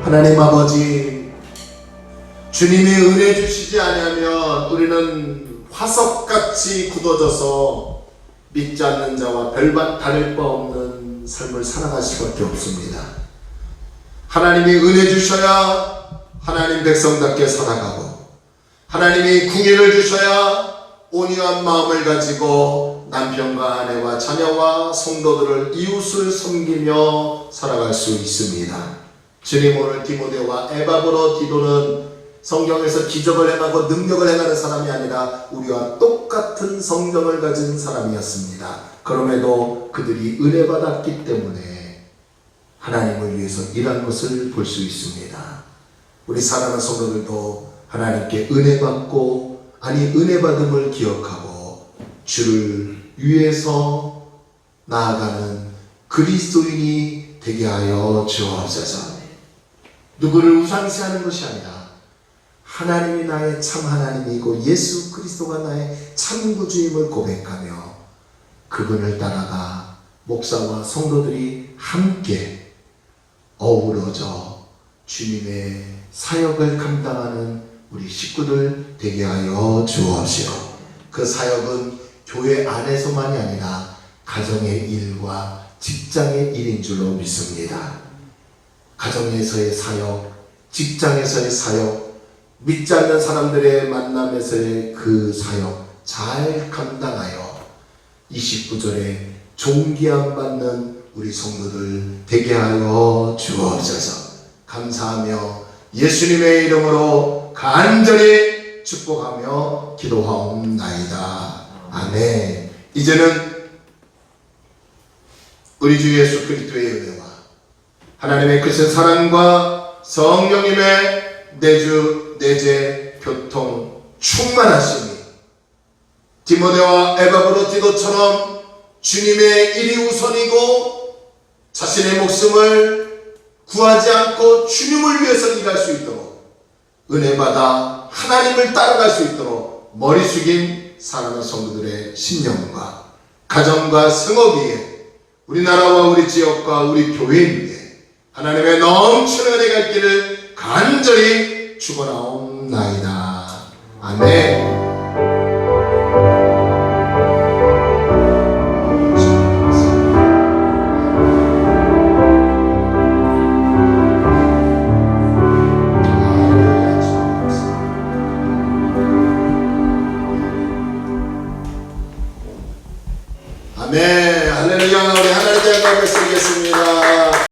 하나님 아버지, 주님이 은혜 주시지 아니하면 우리는 화석같이 굳어져서 믿지 않는 자와 별반 다를 바 없는 삶을 살아갈 수밖에 없습니다. 하나님이 은혜 주셔야 하나님 백성답게 살아가고, 하나님이 궁예를 주셔야 온유한 마음을 가지고 남편과 아내와 자녀와 성도들을, 이웃을 섬기며 살아갈 수 있습니다. 주님, 오늘 디모데와 에바브로 디도는 성경에서 기적을 행하고 능력을 행하는 사람이 아니라 우리와 똑같은 성경을 가진 사람이었습니다. 그럼에도 그들이 은혜 받았기 때문에 하나님을 위해서 일한 것을 볼 수 있습니다. 우리 사랑하는 성도들도 하나님께 은혜 받고, 은혜 받음을 기억하고 주를 위해서 나아가는 그리스도인이 되게 하여 주옵소서. 누구를 우상시하는 것이 아니라 하나님이 나의 참 하나님이고 예수 그리스도가 나의 참 구주임을 고백하며 그분을 따라가 목사와 성도들이 함께 어우러져 주님의 사역을 감당하는 우리 식구들 되게 하여 주옵시오. 그 사역은 교회 안에서만이 아니라 가정의 일과 직장의 일인 줄로 믿습니다. 가정에서의 사역, 직장에서의 사역, 믿지 않는 사람들의 만남에서의 그 사역 잘 감당하여 29절에 존귀함 받는 우리 성도들 되게 하여 주옵소서. 감사하며 예수님의 이름으로 간절히 축복하며 기도하옵나이다. 아멘. 이제는 우리 주 예수 그리스도의 은혜와 하나님의 크신 사랑과 성령님의 내주 내재 교통 충만하심이 디모데와 에바브로 디도처럼 주님의 일이 우선이고 자신의 목숨을 구하지 않고 주님을 위해서 일할 수 있도록 은혜 받아 하나님을 따라갈 수 있도록 머리 숙인 사랑하는 성도들의 신령과 가정과 성업 위에 우리나라와 우리 지역과 우리 교회인데 하나님의 넘치는 은혜가 있기를 간절히 축원하옵나이다. 아멘. 아멘. 할렐루야. 우리 하나님께 영광을 드리겠습니다.